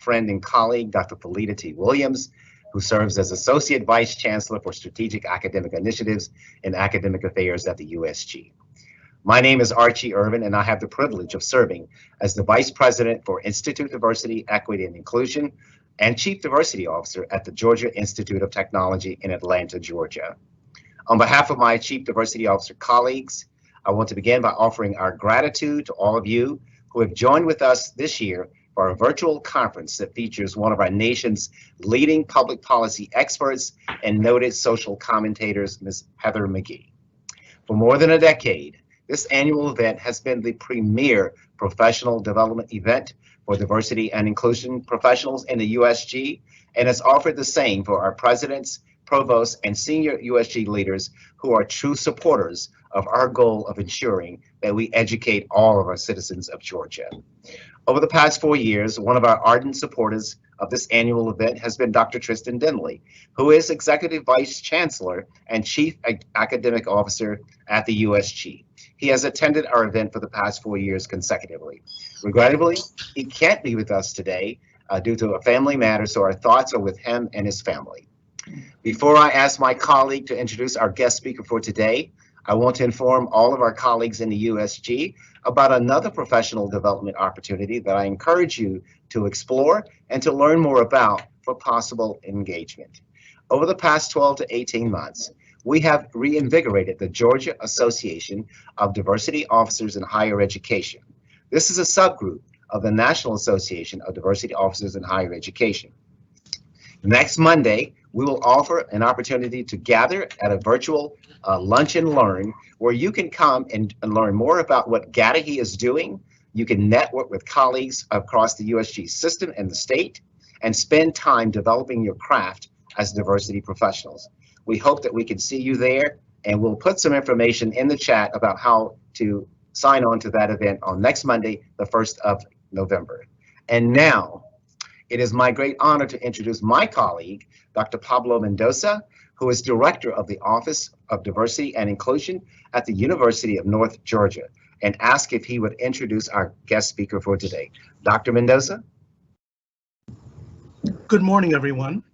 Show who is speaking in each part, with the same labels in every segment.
Speaker 1: friend and colleague, Dr. Felita T. Williams, who serves as Associate Vice Chancellor for Strategic Academic Initiatives and Academic Affairs at the USG. My name is Archie Irvin, and I have the privilege of serving as the Vice President for Institute Diversity, Equity, and Inclusion and Chief Diversity Officer at the Georgia Institute of Technology in Atlanta, Georgia. On behalf of my Chief Diversity Officer colleagues, I want to begin by offering our gratitude to all of you who have joined with us this year for our virtual conference that features one of our nation's leading public policy experts and noted social commentators, Ms. Heather Mcgee. For more than a decade, this annual event has been the premier professional development event for diversity and inclusion professionals in the USG, and has offered the same for our presidents, provosts, and senior USG leaders who are true supporters of our goal of ensuring that we educate all of our citizens of Georgia. Over the past 4 years, one of our ardent supporters of this annual event has been Dr. Tristan Denley, who is Executive Vice Chancellor and Chief Academic Officer at the USG. He has attended our event for the past 4 years consecutively. Regrettably, he can't be with us today due to a family matter, so our thoughts are with him and his family. Before I ask my colleague to introduce our guest speaker for today, I want to inform all of our colleagues in the USG about another professional development opportunity that I encourage you to explore and to learn more about for possible engagement. Over the past 12 to 18 months, we have reinvigorated the Georgia Association of Diversity Officers in Higher Education. This is a subgroup of the National Association of Diversity Officers in Higher Education. Next Monday, we will offer an opportunity to gather at a virtual lunch and learn, where you can come and learn more about what GADAHE is doing. You can network with colleagues across the USG system and the state, and spend time developing your craft as diversity professionals. We hope that we can see you there, and we'll put some information in the chat about how to sign on to that event on next Monday, the 1st of November. And now, it is my great honor to introduce my colleague, Dr. Pablo Mendoza, who is Director of the Office of Diversity and Inclusion at the University of North Georgia, and ask if he would introduce our guest speaker for today. Dr. Mendoza?
Speaker 2: Good morning, everyone.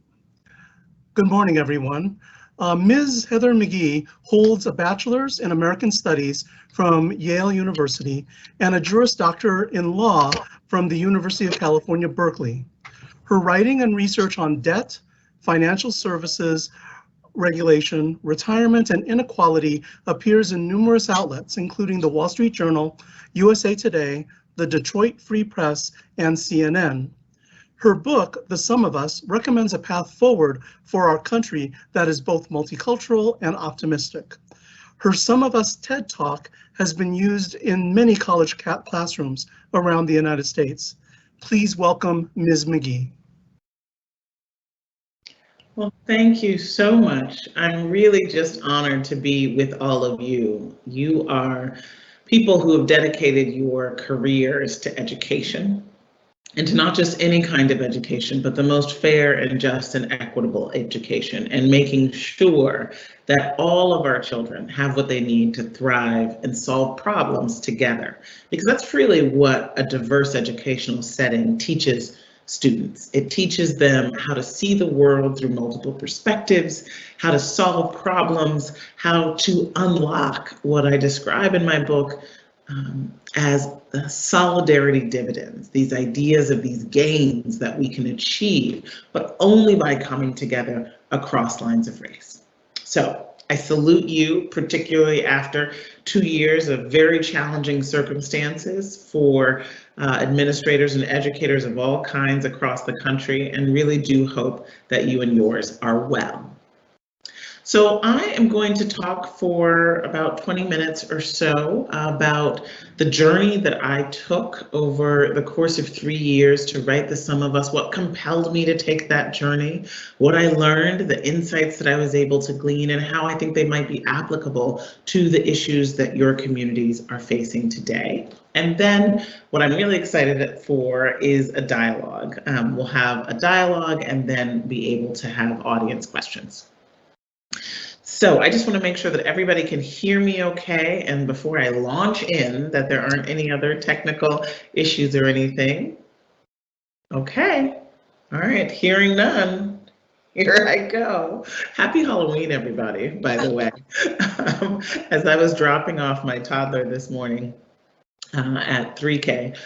Speaker 2: Good morning, everyone. Ms. Heather Mcgee holds a bachelor's in American Studies from Yale University and a Juris Doctor in Law from the University of California, Berkeley. Her writing and research on debt, financial services, regulation, retirement, and inequality appears in numerous outlets, including the Wall Street Journal, USA Today, the Detroit Free Press, and CNN. Her book, The Sum of Us, recommends a path forward for our country that is both multicultural and optimistic. Her Sum of Us TED Talk has been used in many college classrooms around the United States. Please welcome Ms. Mcgee.
Speaker 3: Well, thank you so much. I'm really just honored to be with all of you. You are people who have dedicated your careers to education, and to not just any kind of education, but the most fair and just and equitable education, and making sure that all of our children have what they need to thrive and solve problems together. Because that's really what a diverse educational setting teaches students. It teaches them how to see the world through multiple perspectives, how to solve problems, how to unlock what I describe in my book as the solidarity dividends, these ideas of these gains that we can achieve, but only by coming together across lines of race. So I salute you, particularly after 2 years of very challenging circumstances for administrators and educators of all kinds across the country, and really do hope that you and yours are well. So I am going to talk for about 20 minutes or so about the journey that I took over the course of 3 years to write The Sum of Us, what compelled me to take that journey, what I learned, the insights that I was able to glean, and how I think they might be applicable to the issues that your communities are facing today. And then what I'm really excited for is a dialogue. We'll have a dialogue and then be able to have audience questions. So I just want to make sure that everybody can hear me okay, and before I launch in, that there aren't any other technical issues or anything. Okay. All right. Hearing none. Here I go. Happy Halloween, everybody, by the way. As I was dropping off my toddler this morning at 3K,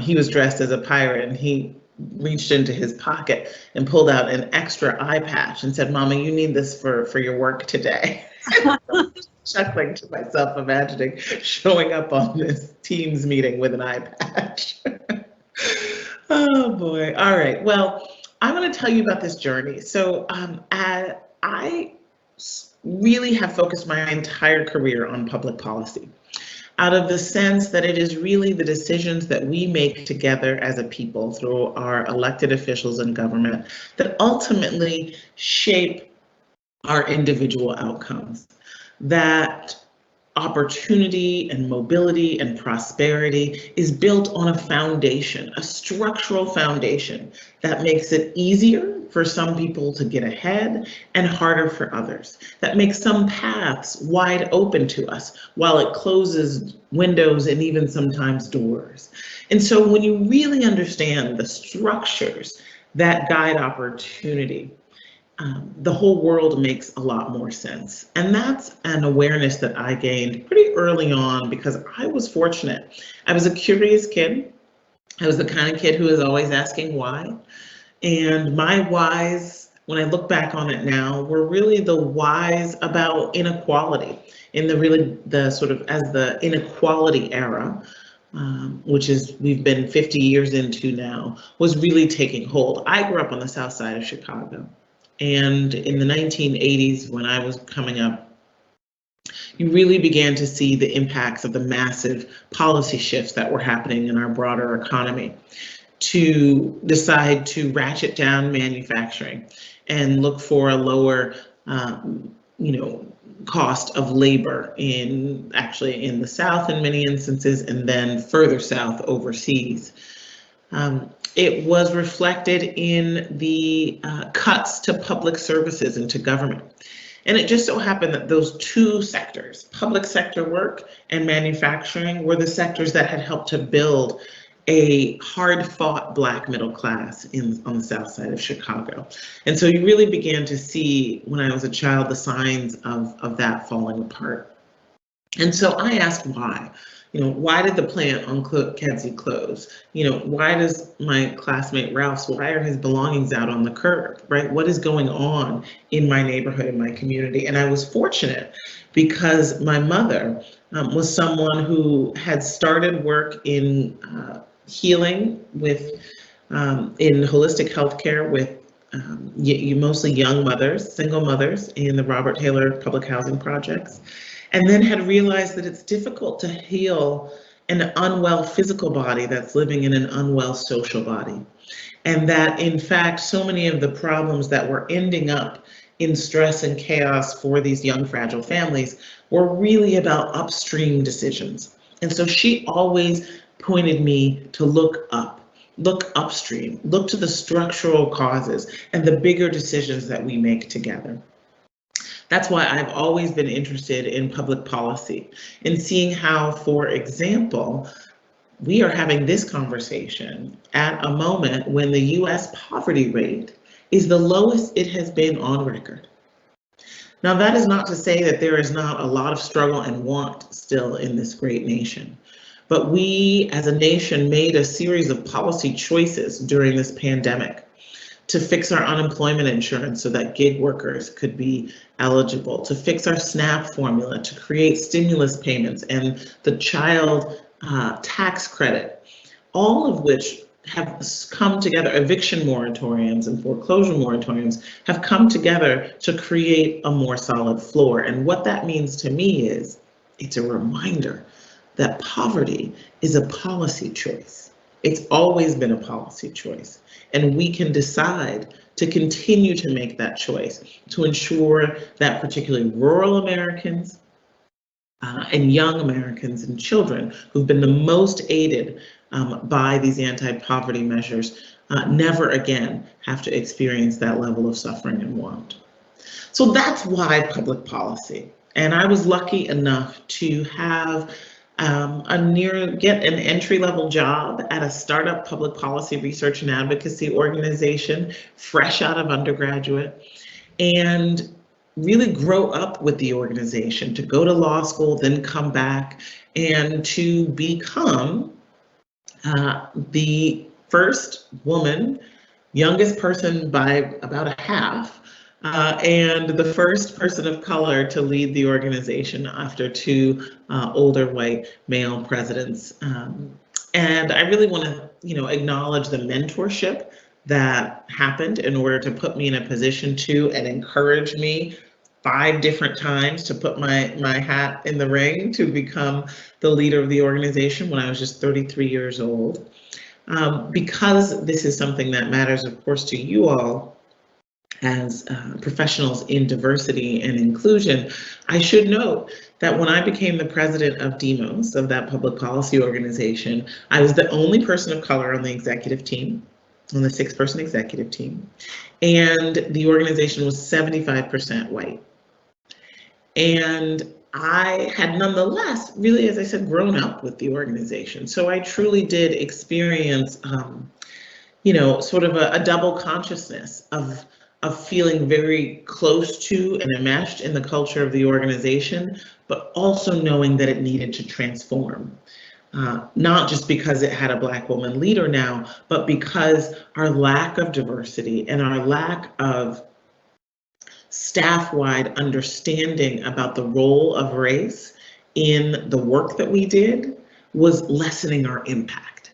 Speaker 3: he was dressed as a pirate and he reached into his pocket and pulled out an extra eye patch and said, Mama, you need this for your work today. Chuckling to myself, imagining showing up on this Teams meeting with an eye patch. Oh boy. All right. Well, I want to tell you about this journey. So really have focused my entire career on public policy, out of the sense that it is really the decisions that we make together as a people through our elected officials in government that ultimately shape our individual outcomes. That opportunity and mobility and prosperity is built on a foundation, a structural foundation that makes it easier for some people to get ahead and harder for others. That makes some paths wide open to us while it closes windows and even sometimes doors. And so when you really understand the structures that guide opportunity, the whole world makes a lot more sense. And that's an awareness that I gained pretty early on because I was fortunate. I was a curious kid. I was the kind of kid who was always asking why. And my whys, when I look back on it now, were really the whys about inequality in the sort of as the inequality era, which is we've been 50 years into now, was really taking hold. I grew up on the south side of Chicago. And in the 1980s, when I was coming up, you really began to see the impacts of the massive policy shifts that were happening in our broader economy to decide to ratchet down manufacturing and look for a lower, cost of labor in the South in many instances, and then further south overseas. It was reflected in the cuts to public services and to government. And it just so happened that those two sectors, public sector work and manufacturing, were the sectors that had helped to build a hard-fought Black middle class on the south side of Chicago. And so you really began to see, when I was a child, the signs of that falling apart. And so I asked why. Why did the plant on Kedzie close? Why does my classmate Ralph's, why are his belongings out on the curb, right? What is going on in my neighborhood, in my community? And I was fortunate because my mother was someone who had started work in healing in holistic healthcare with mostly young mothers, single mothers in the Robert Taylor public housing projects. And then had realized that it's difficult to heal an unwell physical body that's living in an unwell social body. And that, in fact, so many of the problems that were ending up in stress and chaos for these young, fragile families were really about upstream decisions. And so she always pointed me to look upstream, look to the structural causes and the bigger decisions that we make together. That's why I've always been interested in public policy, in seeing how, for example, we are having this conversation at a moment when the US poverty rate is the lowest it has been on record. Now, that is not to say that there is not a lot of struggle and want still in this great nation. But we as a nation made a series of policy choices during this pandemic to fix our unemployment insurance so that gig workers could be eligible, to fix our SNAP formula, to create stimulus payments and the child tax credit, all of which have come together, eviction moratoriums and foreclosure moratoriums have come together to create a more solid floor. And what that means to me is it's a reminder that poverty is a policy choice. It's always been a policy choice. And we can decide to continue to make that choice to ensure that particularly rural Americans and young Americans and children who've been the most aided by these anti-poverty measures never again have to experience that level of suffering and want. So that's why public policy. And I was lucky enough to have get an entry-level job at a startup public policy research and advocacy organization, fresh out of undergraduate, and really grow up with the organization, to go to law school, then come back, and to become the first woman, youngest person by about a half, and the first person of color to lead the organization after two older white male presidents. And I really want to, acknowledge the mentorship that happened in order to put me in a position to and encourage me 5 different times to put my hat in the ring to become the leader of the organization when I was just 33 years old. Because this is something that matters, of course, to you all as professionals in diversity and inclusion, I should note that when I became the president of DEMOS, of that public policy organization, I was the only person of color on the executive team, on the 6-person executive team, and the organization was 75% white. And I had nonetheless, really, as I said, grown up with the organization. So I truly did experience, sort of a double consciousness of feeling very close to and enmeshed in the culture of the organization, but also knowing that it needed to transform. Not just because it had a Black woman leader now, but because our lack of diversity and our lack of staff-wide understanding about the role of race in the work that we did was lessening our impact.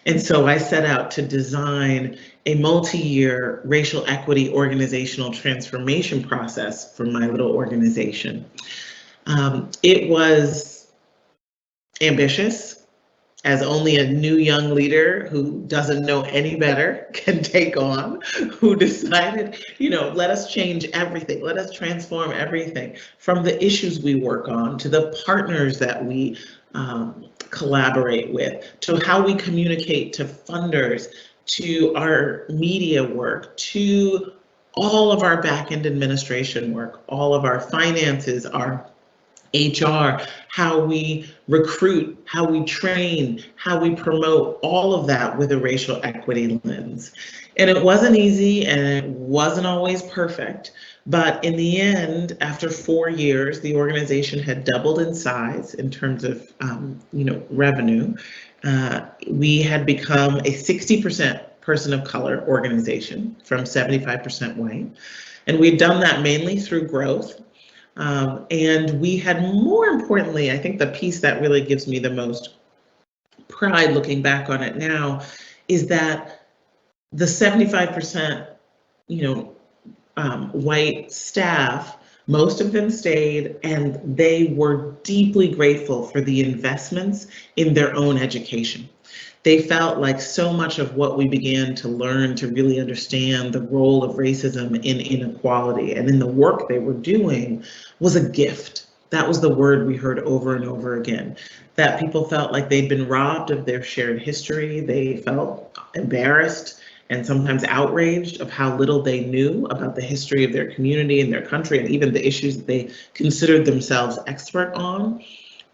Speaker 3: And so I set out to design a multi-year racial equity organizational transformation process for my little organization. It was ambitious, as only a new young leader who doesn't know any better can take on, who decided, let us change everything, let us transform everything, from the issues we work on, to the partners that we collaborate with, to how we communicate to funders, to our media work, to all of our back-end administration work, all of our finances, our HR, how we recruit, how we train, how we promote, all of that with a racial equity lens. And it wasn't easy and it wasn't always perfect, but in the end, after 4 years, the organization had doubled in size in terms of revenue. We had become a 60% person of color organization from 75% white. And we'd done that mainly through growth. And we had, more importantly, I think the piece that really gives me the most pride looking back on it now is that the 75%, white staff, most of them stayed, and they were deeply grateful for the investments in their own education. They felt like so much of what we began to learn to really understand the role of racism in inequality and in the work they were doing was a gift. That was the word we heard over and over again, that people felt like they'd been robbed of their shared history. They felt embarrassed and sometimes outraged of how little they knew about the history of their community and their country, and even the issues that they considered themselves expert on.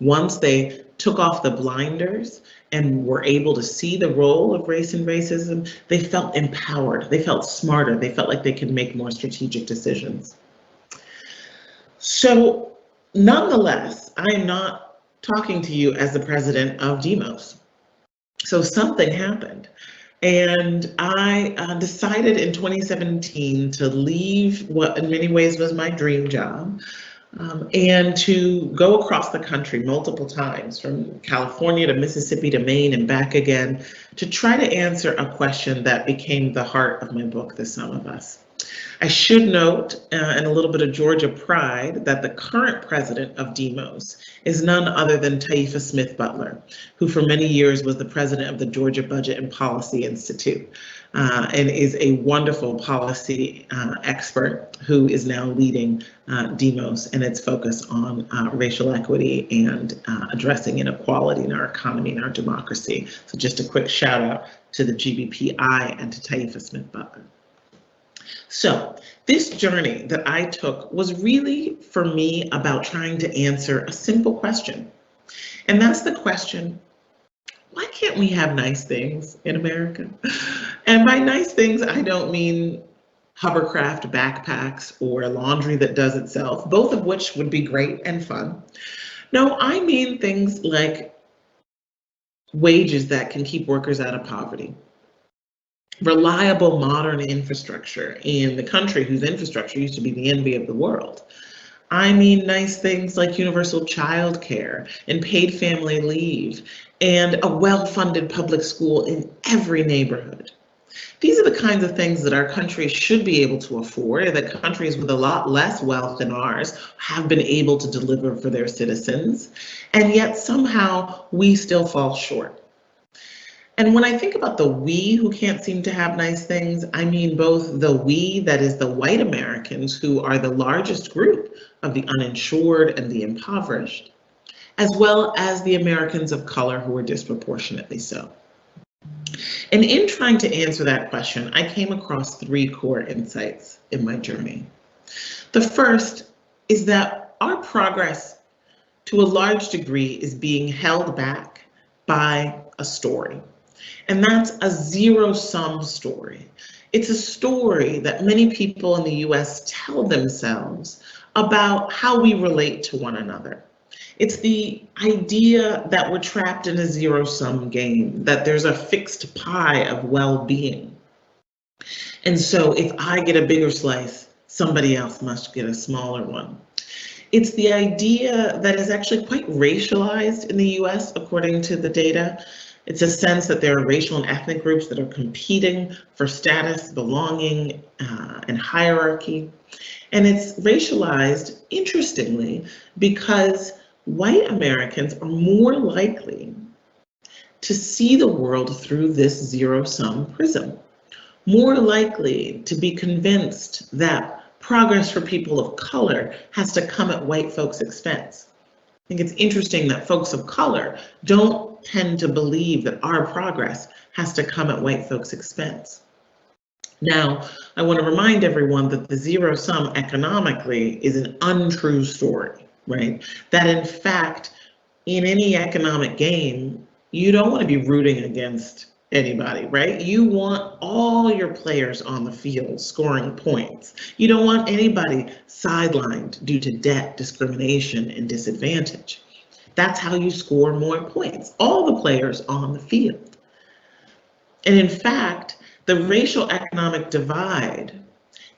Speaker 3: Once they took off the blinders and were able to see the role of race and racism, they felt empowered, they felt smarter, they felt like they could make more strategic decisions. So nonetheless, I am not talking to you as the president of DEMOS. So something happened. And I decided in 2017 to leave what in many ways was my dream job, and to go across the country multiple times, from California to Mississippi to Maine and back again, to try to answer a question that became the heart of my book, The Sum of Us. I should note, and a little bit of Georgia pride, that the current president of DEMOS is none other than Taifa Smith Butler, who for many years was the president of the Georgia Budget and Policy Institute, and is a wonderful policy expert who is now leading DEMOS and its focus on racial equity and addressing inequality in our economy and our democracy. So just a quick shout out to the GBPI and to Taifa Smith Butler. So this journey that I took was really, for me, about trying to answer a simple question. And that's the question, why can't we have nice things in America? And by nice things, I don't mean hovercraft backpacks or laundry that does itself, both of which would be great and fun. No, I mean things like wages that can keep workers out of poverty, reliable modern infrastructure in the country whose infrastructure used to be the envy of the world. I mean nice things like universal child care and paid family leave and a well-funded public school in every neighborhood. These are the kinds of things that our country should be able to afford, that countries with a lot less wealth than ours have been able to deliver for their citizens, and yet somehow we still fall short. And when I think about the we who can't seem to have nice things, I mean both the we, that is the white Americans who are the largest group of the uninsured and the impoverished, as well as the Americans of color who are disproportionately so. And in trying to answer that question, I came across three core insights in my journey. The first is that our progress to a large degree is being held back by a story. And that's a zero-sum story. It's a story that many people in the US tell themselves about how we relate to one another. It's the idea that we're trapped in a zero-sum game, that there's a fixed pie of well-being. And so if I get a bigger slice, somebody else must get a smaller one. It's the idea that is actually quite racialized in the US, according to the data. It's a sense that there are racial and ethnic groups that are competing for status, belonging, and hierarchy. And it's racialized, interestingly, because white Americans are more likely to see the world through this zero-sum prism, more likely to be convinced that progress for people of color has to come at white folks' expense. I think it's interesting that folks of color don't tend to believe that our progress has to come at white folks' expense. Now, I want to remind everyone that the zero sum economically is an untrue story, right? That in fact, in any economic game, you don't want to be rooting against anybody, right? You want all your players on the field scoring points. You don't want anybody sidelined due to debt, discrimination, and disadvantage. That's how you score more points, all the players on the field. And in fact, the racial economic divide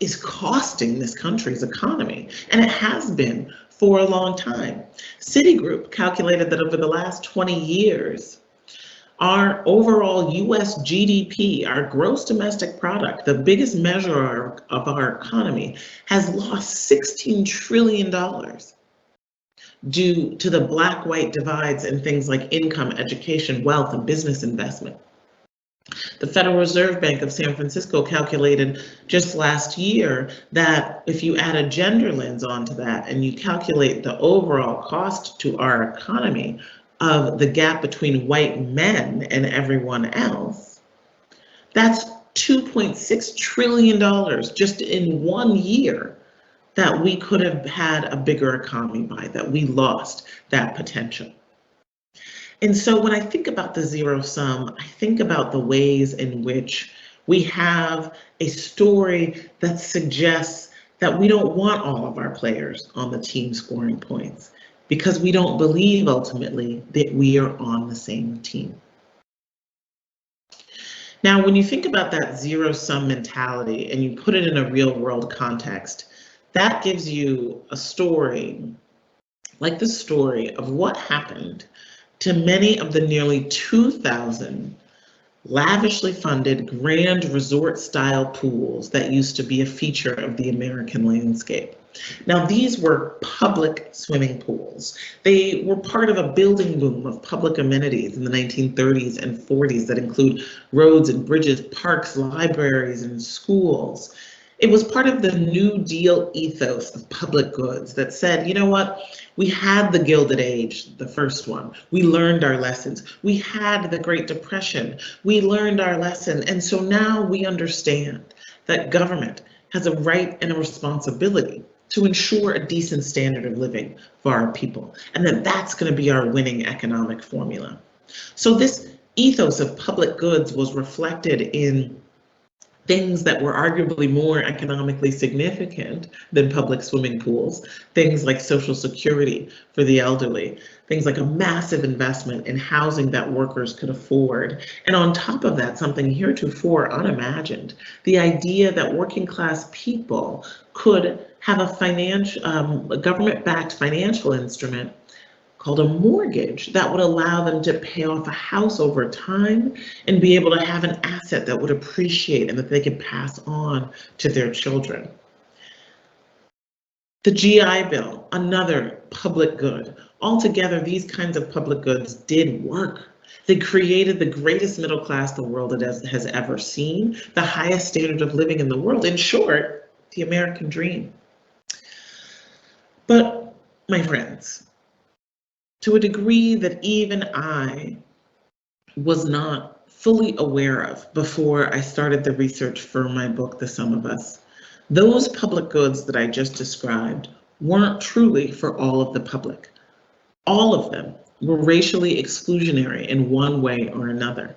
Speaker 3: is costing this country's economy, and it has been for a long time. Citigroup calculated that over the last 20 years, our overall US GDP, our gross domestic product, the biggest measure of our economy, has lost $16 trillion due to the black-white divides in things like income, education, wealth, and business investment. The Federal Reserve Bank of San Francisco calculated just last year that if you add a gender lens onto that and you calculate the overall cost to our economy of the gap between white men and everyone else, that's $2.6 trillion just in 1 year that we could have had a bigger economy by, that we lost that potential. And so when I think about the zero sum, I think about the ways in which we have a story that suggests that we don't want all of our players on the team scoring points because we don't believe ultimately that we are on the same team. Now, when you think about that zero sum mentality and you put it in a real world context, that gives you a story like the story of what happened to many of the nearly 2,000 lavishly funded grand resort style pools that used to be a feature of the American landscape. Now, these were public swimming pools. They were part of a building boom of public amenities in the 1930s and 40s that include roads and bridges, parks, libraries, and schools. It was part of the New Deal ethos of public goods that said, you know what, we had the Gilded Age, the first one. We learned our lessons. We had the Great Depression. We learned our lesson. And so now we understand that government has a right and a responsibility to ensure a decent standard of living for our people, and that's going to be our winning economic formula. So this ethos of public goods was reflected in things that were arguably more economically significant than public swimming pools, things like Social Security for the elderly, things like a massive investment in housing that workers could afford. And on top of that, something heretofore unimagined, the idea that working class people could have a government-backed financial instrument called a mortgage that would allow them to pay off a house over time and be able to have an asset that would appreciate and that they could pass on to their children. The GI Bill, another public good. Altogether, these kinds of public goods did work. They created the greatest middle class the world has ever seen, the highest standard of living in the world. In short, the American dream. But, my friends, to a degree that even I was not fully aware of before I started the research for my book, The Sum of Us, those public goods that I just described weren't truly for all of the public. All of them were racially exclusionary in one way or another,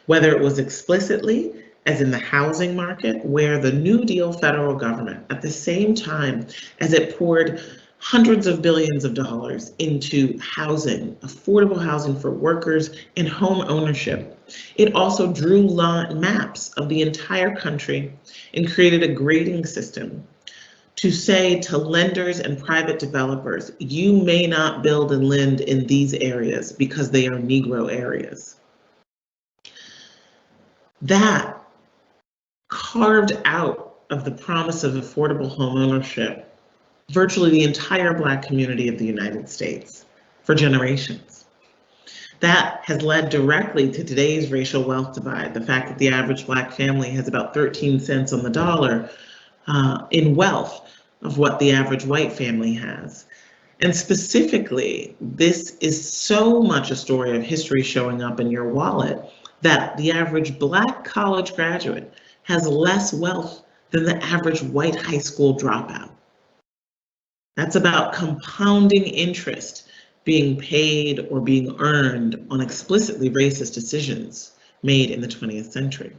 Speaker 3: whether it was explicitly, as in the housing market, where the New Deal federal government, at the same time as it poured hundreds of billions of dollars into housing, affordable housing for workers and home ownership, it also drew maps of the entire country and created a grading system to say to lenders and private developers, you may not build and lend in these areas because they are Negro areas. That carved out of the promise of affordable home ownership virtually the entire Black community of the United States for generations. That has led directly to today's racial wealth divide, the fact that the average Black family has about 13 cents on the dollar in wealth of what the average white family has. And specifically, this is so much a story of history showing up in your wallet that the average Black college graduate has less wealth than the average white high school dropout. That's about compounding interest being paid or being earned on explicitly racist decisions made in the 20th century.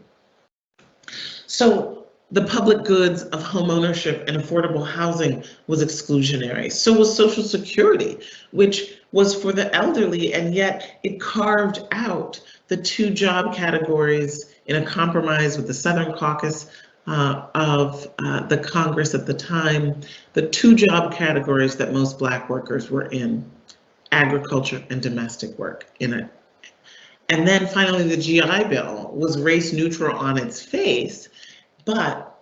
Speaker 3: So the public goods of home ownership and affordable housing was exclusionary. So was Social Security, which was for the elderly, and yet it carved out the two job categories in a compromise with the Southern Caucus of the Congress at the time, the two job categories that most Black workers were in, agriculture and domestic work in it. And then finally, the GI Bill was race neutral on its face, but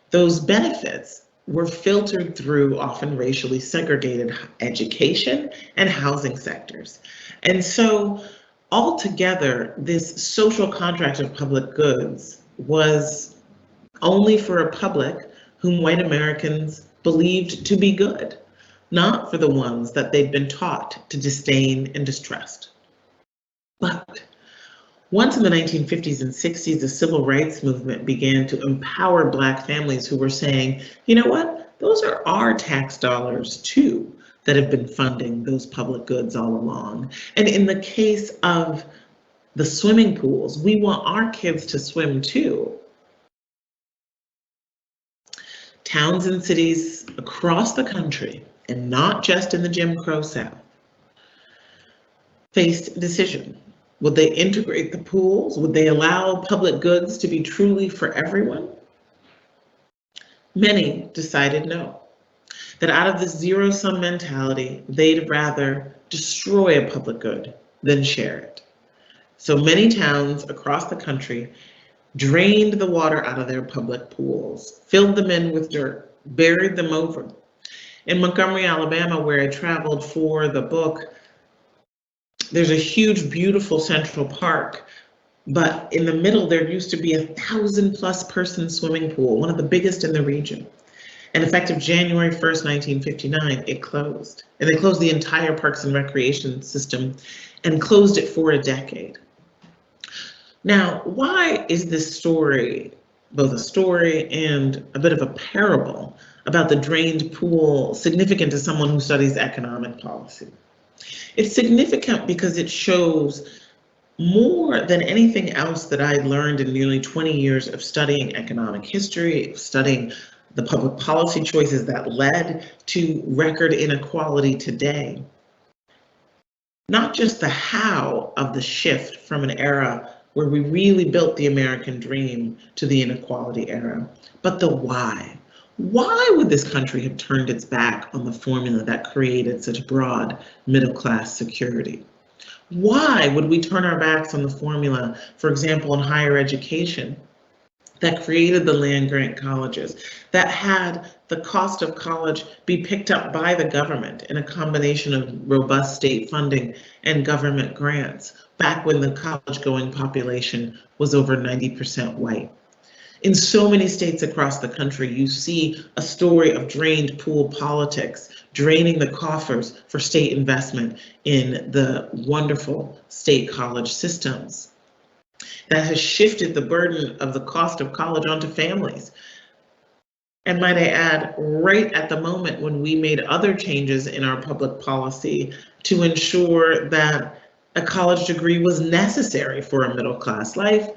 Speaker 3: those benefits were filtered through often racially segregated education and housing sectors. And so altogether, this social contract of public goods was only for a public whom white Americans believed to be good, not for the ones that they'd been taught to disdain and distrust. But once in the 1950s and 60s, the civil rights movement began to empower Black families who were saying, you know what, those are our tax dollars too that have been funding those public goods all along. And in the case of the swimming pools, we want our kids to swim too. Towns and cities across the country, and not just in the Jim Crow South, faced a decision. Would they integrate the pools? Would they allow public goods to be truly for everyone? Many decided no, that out of this zero-sum mentality, they'd rather destroy a public good than share it. So many towns across the country drained the water out of their public pools, filled them in with dirt, buried them over. In Montgomery, Alabama, where I traveled for the book, there's a huge, beautiful Central Park, but in the middle there used to be 1,000+ person swimming pool, one of the biggest in the region. And effective January 1st, 1959, it closed. And they closed the entire Parks and Recreation system and closed it for a decade. Now, why is this story both a story and a bit of a parable about the drained pool significant to someone who studies economic policy? It's significant because it shows more than anything else that I learned in nearly 20 years of studying economic history, studying the public policy choices that led to record inequality today. Not just the how of the shift from an era where we really built the American dream to the inequality era, but the why. Why would this country have turned its back on the formula that created such broad middle-class security? Why would we turn our backs on the formula, for example, in higher education, that created the land-grant colleges, that had the cost of college be picked up by the government in a combination of robust state funding and government grants, back when the college-going population was over 90% white? In so many states across the country, you see a story of drained pool politics, draining the coffers for state investment in the wonderful state college systems. That has shifted the burden of the cost of college onto families. And might I add, right at the moment when we made other changes in our public policy to ensure that a college degree was necessary for a middle class life,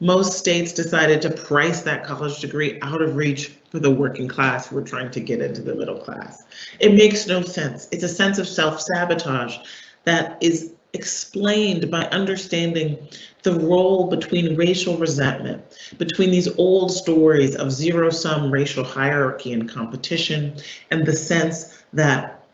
Speaker 3: most states decided to price that college degree out of reach for the working class who were trying to get into the middle class. It makes no sense. It's a sense of self-sabotage that is explained by understanding the role between racial resentment, between these old stories of zero-sum racial hierarchy and competition, and the sense that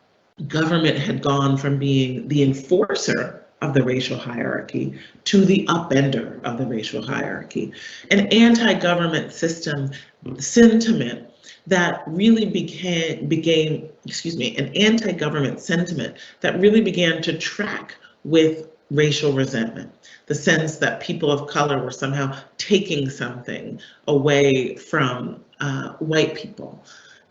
Speaker 3: government had gone from being the enforcer of the racial hierarchy to the upender of the racial hierarchy. An anti-government system sentiment that really an anti-government sentiment that really began to track with racial resentment. The sense that people of color were somehow taking something away from white people.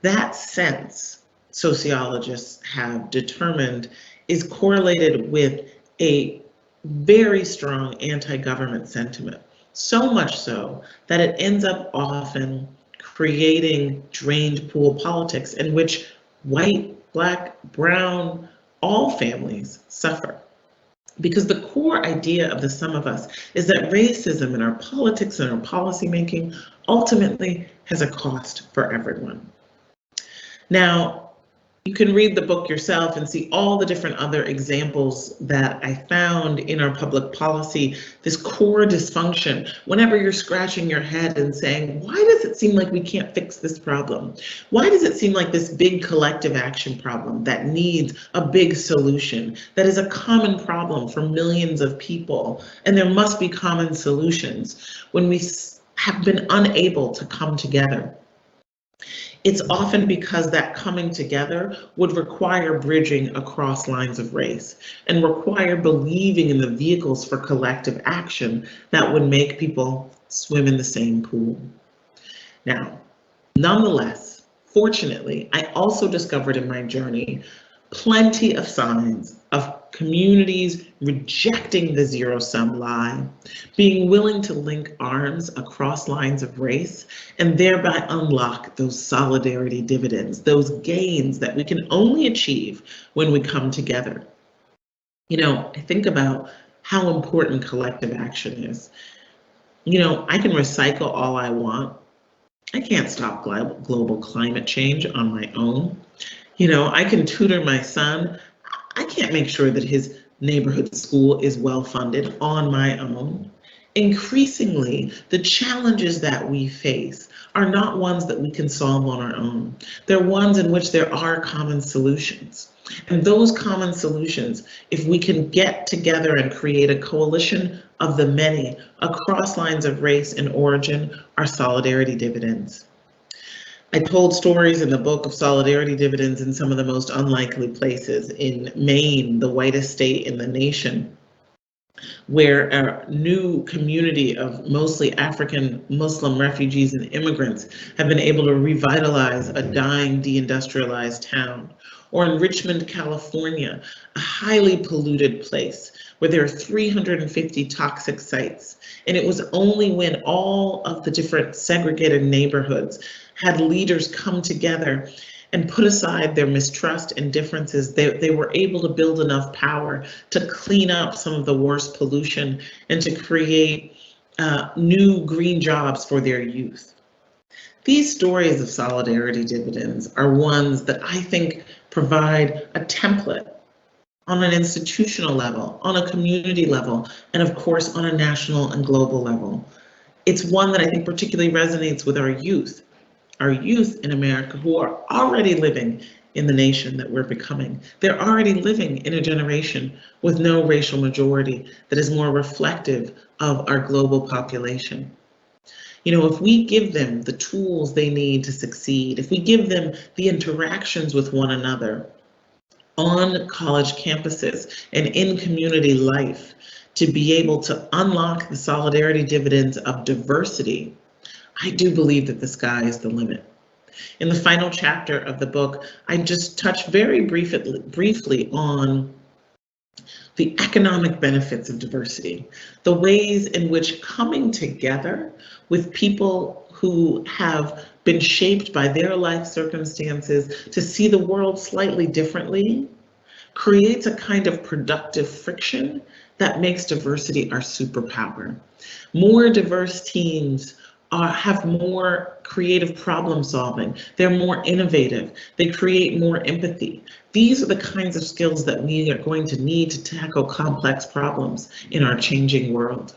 Speaker 3: That sense, sociologists have determined, is correlated with a very strong anti-government sentiment. So much so that it ends up often creating drained pool politics in which white, black, brown, all families suffer. Because the core idea of the sum of us is that racism in our politics and our policymaking ultimately has a cost for everyone. Now, you can read the book yourself and see all the different other examples that I found in our public policy, this core dysfunction. Whenever you're scratching your head and saying, why does it seem like we can't fix this problem? Why does it seem like this big collective action problem that needs a big solution, that is a common problem for millions of people, and there must be common solutions when we have been unable to come together? It's often because that coming together would require bridging across lines of race and require believing in the vehicles for collective action that would make people swim in the same pool. Now, nonetheless, fortunately, I also discovered in my journey plenty of signs of communities rejecting the zero-sum lie, being willing to link arms across lines of race, and thereby unlock those solidarity dividends, those gains that we can only achieve when we come together. You know, I think about how important collective action is. You know, I can recycle all I want. I can't stop global climate change on my own. You know, I can tutor my son. I can't make sure that his neighborhood school is well funded on my own. Increasingly, the challenges that we face are not ones that we can solve on our own. They're ones in which there are common solutions. And those common solutions, if we can get together and create a coalition of the many across lines of race and origin, are solidarity dividends. I told stories in the book of solidarity dividends in some of the most unlikely places. In Maine, the whitest state in the nation, where a new community of mostly African Muslim refugees and immigrants have been able to revitalize a dying deindustrialized town. Or in Richmond, California, a highly polluted place where there are 350 toxic sites. And it was only when all of the different segregated neighborhoods had leaders come together and put aside their mistrust and differences, they were able to build enough power to clean up some of the worst pollution and to create new green jobs for their youth. These stories of solidarity dividends are ones that I think provide a template on an institutional level, on a community level, and of course on a national and global level. It's one that I think particularly resonates with our youth in America who are already living in the nation that we're becoming. They're already living in a generation with no racial majority that is more reflective of our global population. You know, if we give them the tools they need to succeed, if we give them the interactions with one another on college campuses and in community life to be able to unlock the solidarity dividends of diversity, I do believe that the sky is the limit. In the final chapter of the book, I just touch very briefly on the economic benefits of diversity, the ways in which coming together with people who have been shaped by their life circumstances to see the world slightly differently creates a kind of productive friction that makes diversity our superpower. More diverse teams have more creative problem solving. They're more innovative. They create more empathy. These are the kinds of skills that we are going to need to tackle complex problems in our changing world.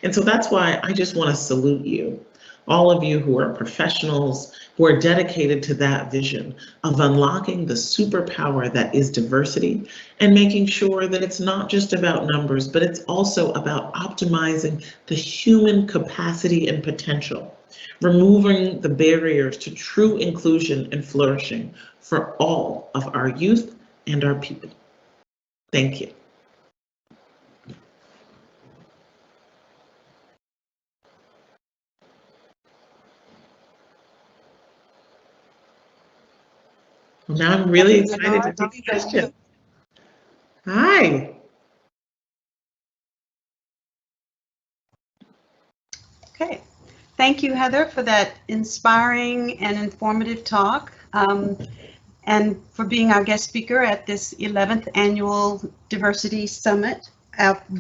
Speaker 3: And so that's why I just want to salute you, all of you who are professionals, who are dedicated to that vision of unlocking the superpower that is diversity and making sure that it's not just about numbers, but it's also about optimizing the human capacity and potential, removing the barriers to true inclusion and flourishing for all of our youth and our people. Thank you. Well, now I'm really excited to take questions. Hi.
Speaker 4: Okay. Thank you, Heather, for that inspiring and informative talk, and for being our guest speaker at this 11th Annual Diversity Summit,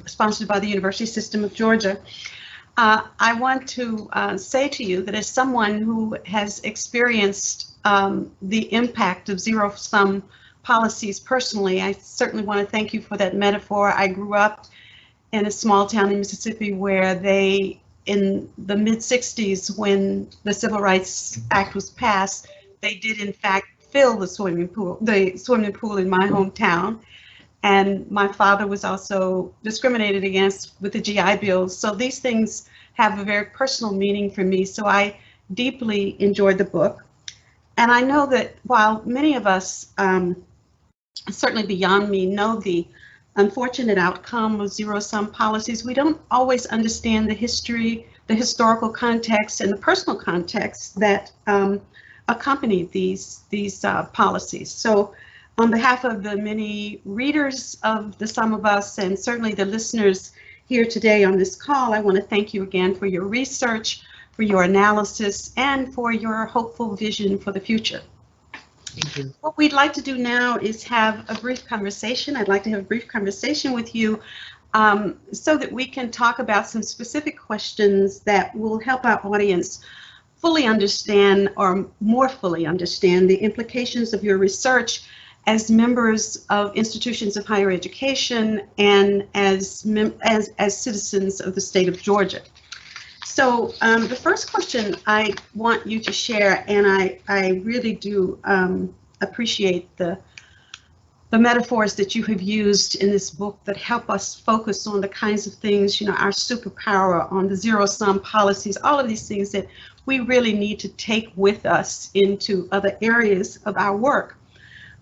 Speaker 4: sponsored by the University System of Georgia. I want to say to you that as someone who has experienced the impact of zero-sum policies personally, I certainly want to thank you for that metaphor. I grew up in a small town in Mississippi where in the mid-60s, when the Civil Rights Act was passed, they did in fact fill the swimming pool in my hometown. And my father was also discriminated against with the GI Bill. So these things have a very personal meaning for me. So I deeply enjoyed the book. And I know that while many of us, certainly beyond me, know the unfortunate outcome of zero-sum policies, we don't always understand the history, the historical context, and the personal context that accompany these policies. So on behalf of the many readers of The Sum of Us, and certainly the listeners here today on this call, I want to thank you again for your research, for your analysis, and for your hopeful vision for the future.
Speaker 3: Thank you.
Speaker 4: What we'd like to do now is have a brief conversation. I'd like to have a brief conversation with you so that we can talk about some specific questions that will help our audience fully understand, or more fully understand, the implications of your research as members of institutions of higher education and as citizens of the state of Georgia. So the first question I want you to share, and I really do appreciate the metaphors that you have used in this book that help us focus on the kinds of things, our superpower, on the zero-sum policies, all of these things that we really need to take with us into other areas of our work.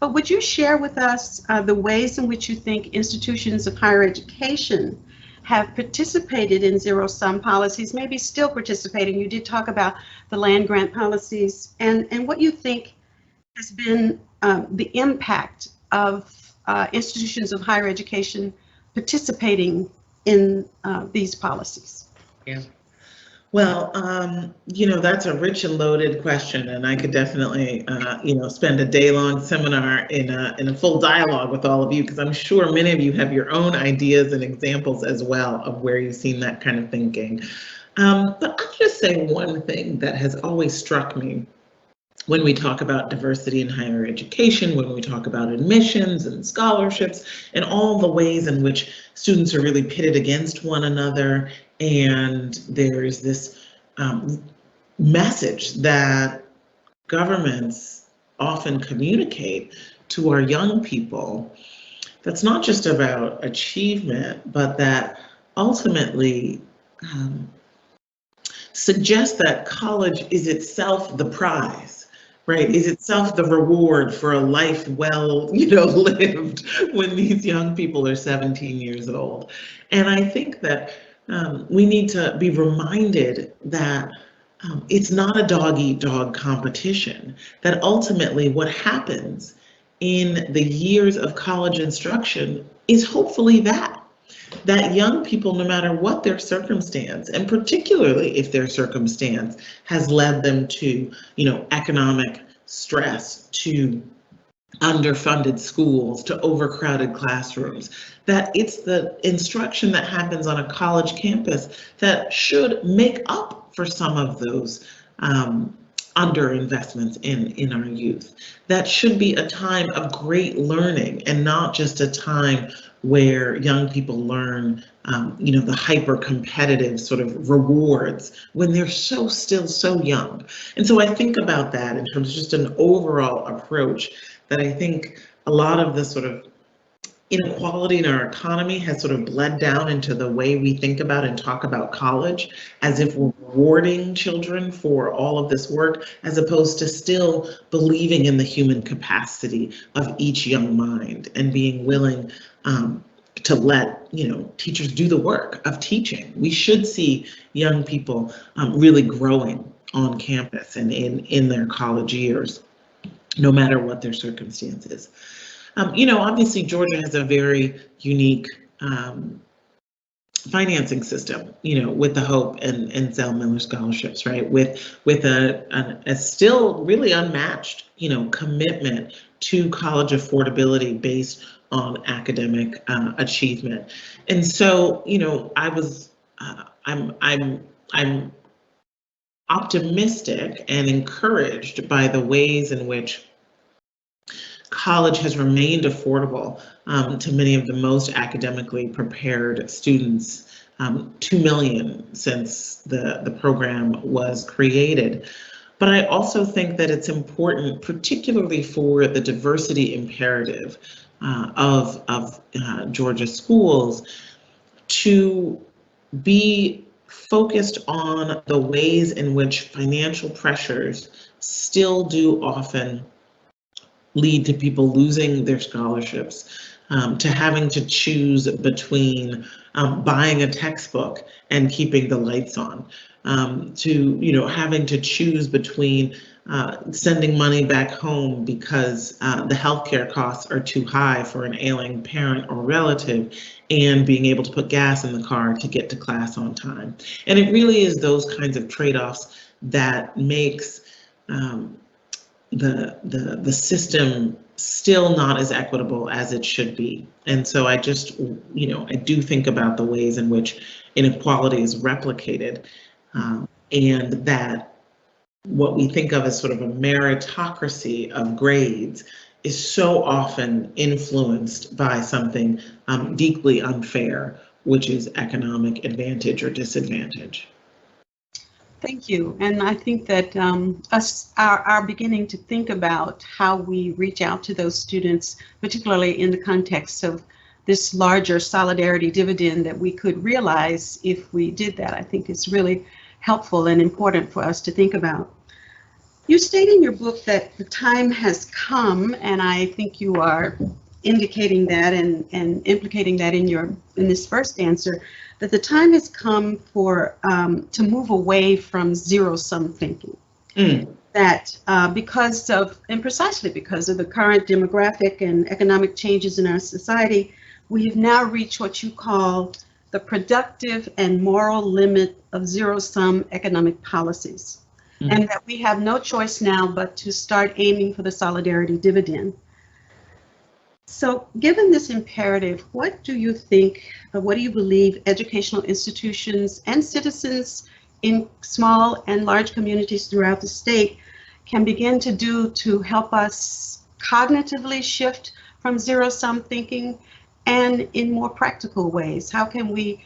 Speaker 4: But would you share with us the ways in which you think institutions of higher education have participated in zero-sum policies, maybe still participating? You did talk about the land grant policies, and what you think has been the impact of institutions of higher education participating in these policies?
Speaker 3: Yeah. Well, that's a rich and loaded question, and I could definitely, spend a day-long seminar in a full dialogue with all of you, because I'm sure many of you have your own ideas and examples as well of where you've seen that kind of thinking. But I'll just say one thing that has always struck me when we talk about diversity in higher education, when we talk about admissions and scholarships, and all the ways in which students are really pitted against one another, and there's this message that governments often communicate to our young people that's not just about achievement, but that ultimately suggests that college is itself the prize. Right, is itself the reward for a life well, lived when these young people are 17 years old. And I think that we need to be reminded that it's not a dog-eat-dog competition, that ultimately what happens in the years of college instruction is hopefully that young people, no matter what their circumstance, and particularly if their circumstance has led them to, economic stress, to underfunded schools, to overcrowded classrooms, that it's the instruction that happens on a college campus that should make up for some of those underinvestments in our youth. That should be a time of great learning, and not just a time where young people learn, the hyper-competitive sort of rewards when they're still so young. And so I think about that in terms of just an overall approach, that I think a lot of the sort of inequality in our economy has sort of bled down into the way we think about and talk about college, as if we're rewarding children for all of this work, as opposed to still believing in the human capacity of each young mind and being willing to let teachers do the work of teaching. We should see young people really growing on campus and in their college years, no matter what their circumstances. Obviously Georgia has a very unique financing system, with the Hope and Zell Miller scholarships, right? With a still really unmatched, commitment to college affordability based on academic achievement. And so, I'm optimistic and encouraged by the ways in which college has remained affordable to many of the most academically prepared students, 2 million since the program was created. But I also think that it's important, particularly for the diversity imperative of Georgia schools, to be focused on the ways in which financial pressures still do often lead to people losing their scholarships, to having to choose between buying a textbook and keeping the lights on, to having to choose between sending money back home because the healthcare costs are too high for an ailing parent or relative, and being able to put gas in the car to get to class on time. And it really is those kinds of trade-offs that makes the system still not as equitable as it should be. And so I just, I do think about the ways in which inequality is replicated, and that what we think of as sort of a meritocracy of grades is so often influenced by something deeply unfair, which is economic advantage or disadvantage.
Speaker 4: Thank you. And I think that us are beginning to think about how we reach out to those students, particularly in the context of this larger solidarity dividend that we could realize if we did that. I think it's really helpful and important for us to think about. You state in your book that the time has come, and I think you are indicating that and implicating that in this first answer, that the time has come for to move away from zero-sum thinking. That precisely because of the current demographic and economic changes in our society, we've now reached what you call the productive and moral limit of zero-sum economic policies, and that we have no choice now but to start aiming for the solidarity dividend. So given this imperative, what do you think, or what do you believe educational institutions and citizens in small and large communities throughout the state can begin to do to help us cognitively shift from zero-sum thinking, and in more practical ways? How can we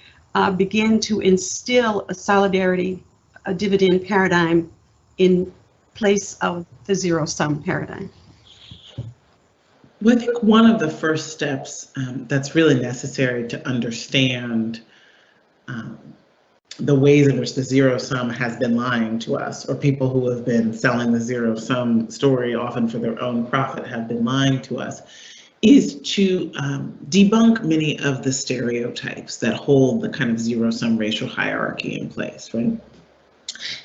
Speaker 4: begin to instill a solidarity, a dividend paradigm in place of the zero-sum paradigm?
Speaker 3: Well, I think one of the first steps that's really necessary to understand the ways in which the zero sum has been lying to us, or people who have been selling the zero sum story, often for their own profit, have been lying to us, is to debunk many of the stereotypes that hold the kind of zero sum racial hierarchy in place, right?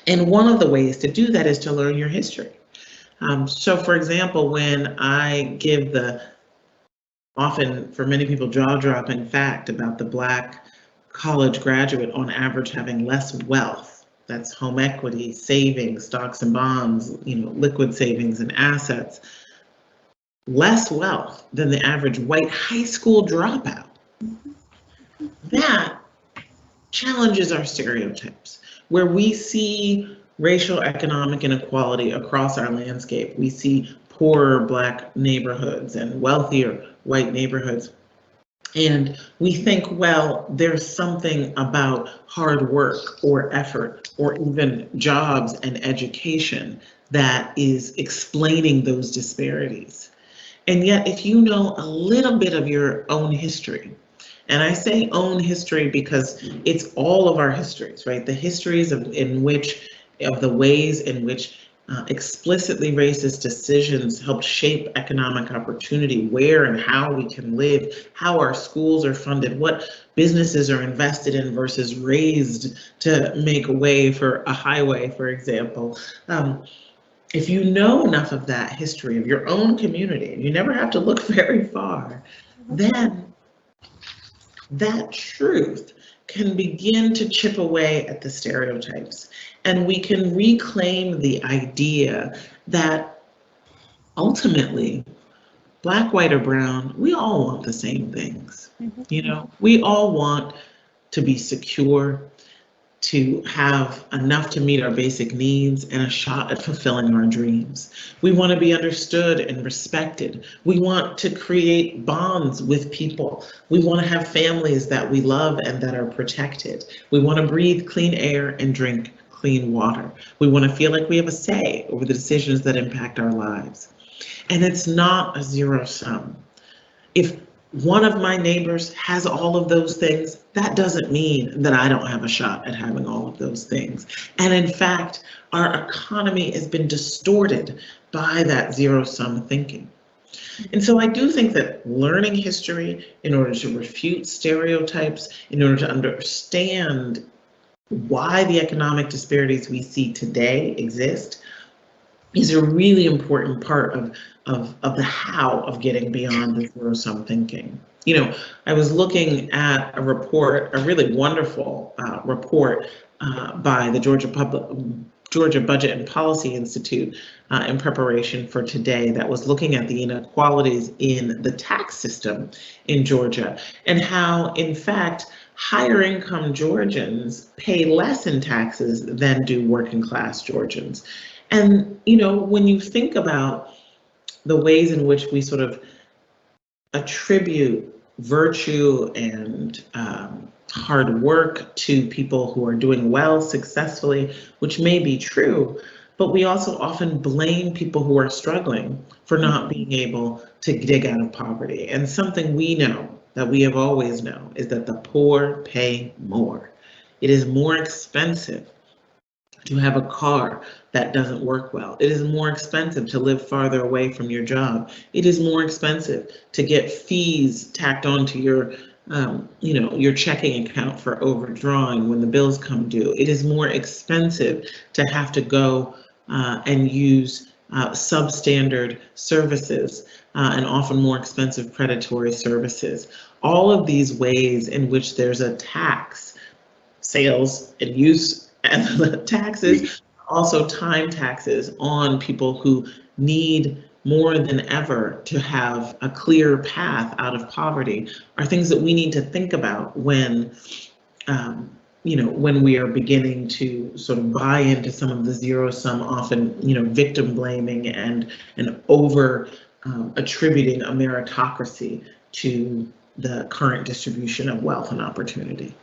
Speaker 3: And one of the ways to do that is to learn your history. So for example, when I give the often, for many people, jaw-dropping fact about the Black college graduate on average having less wealth, that's home equity, savings, stocks and bonds, liquid savings and assets, less wealth than the average white high school dropout, that challenges our stereotypes. Where we see racial economic inequality across our landscape, we see poorer Black neighborhoods and wealthier white neighborhoods, and we think, well, there's something about hard work or effort or even jobs and education that is explaining those disparities. And yet, if you know a little bit of your own history, and I say own history because it's all of our histories, right? The histories of the ways in which explicitly racist decisions help shape economic opportunity, where and how we can live, how our schools are funded, what businesses are invested in versus raised to make a way for a highway, for example. If you know enough of that history of your own community, and you never have to look very far, then that truth can begin to chip away at the stereotypes, and we can reclaim the idea that ultimately, Black, white, or brown, we all want the same things. We all want to be secure, to have enough to meet our basic needs, and a shot at fulfilling our dreams. We want to be understood and respected. We want to create bonds with people. We want to have families that we love and that are protected. We want to breathe clean air and drink clean water. We want to feel like we have a say over the decisions that impact our lives. And it's not a zero sum. If one of my neighbors has all of those things, that doesn't mean that I don't have a shot at having all of those things. And in fact, our economy has been distorted by that zero-sum thinking. And so I do think that learning history in order to refute stereotypes, in order to understand why the economic disparities we see today exist, is a really important part of the how of getting beyond the zero-sum thinking. I was looking at a report, a really wonderful report by the Georgia Budget and Policy Institute in preparation for today, that was looking at the inequalities in the tax system in Georgia, and how, in fact, higher income Georgians pay less in taxes than do working class Georgians. And, when you think about the ways in which we sort of attribute virtue and hard work to people who are doing well successfully, which may be true, but we also often blame people who are struggling for not being able to dig out of poverty. And something we know, that we have always known, is that the poor pay more. It is more expensive to have a car that doesn't work well. It is more expensive to live farther away from your job. It is more expensive to get fees tacked onto your checking account for overdrawing when the bills come due. It is more expensive to have to go and use substandard services, and often more expensive predatory services. All of these ways in which there's a tax, sales and use and taxes, also time taxes on people who need more than ever to have a clear path out of poverty, are things that we need to think about when when we are beginning to sort of buy into some of the zero-sum, often, victim blaming and over attributing a meritocracy to the current distribution of wealth and opportunity.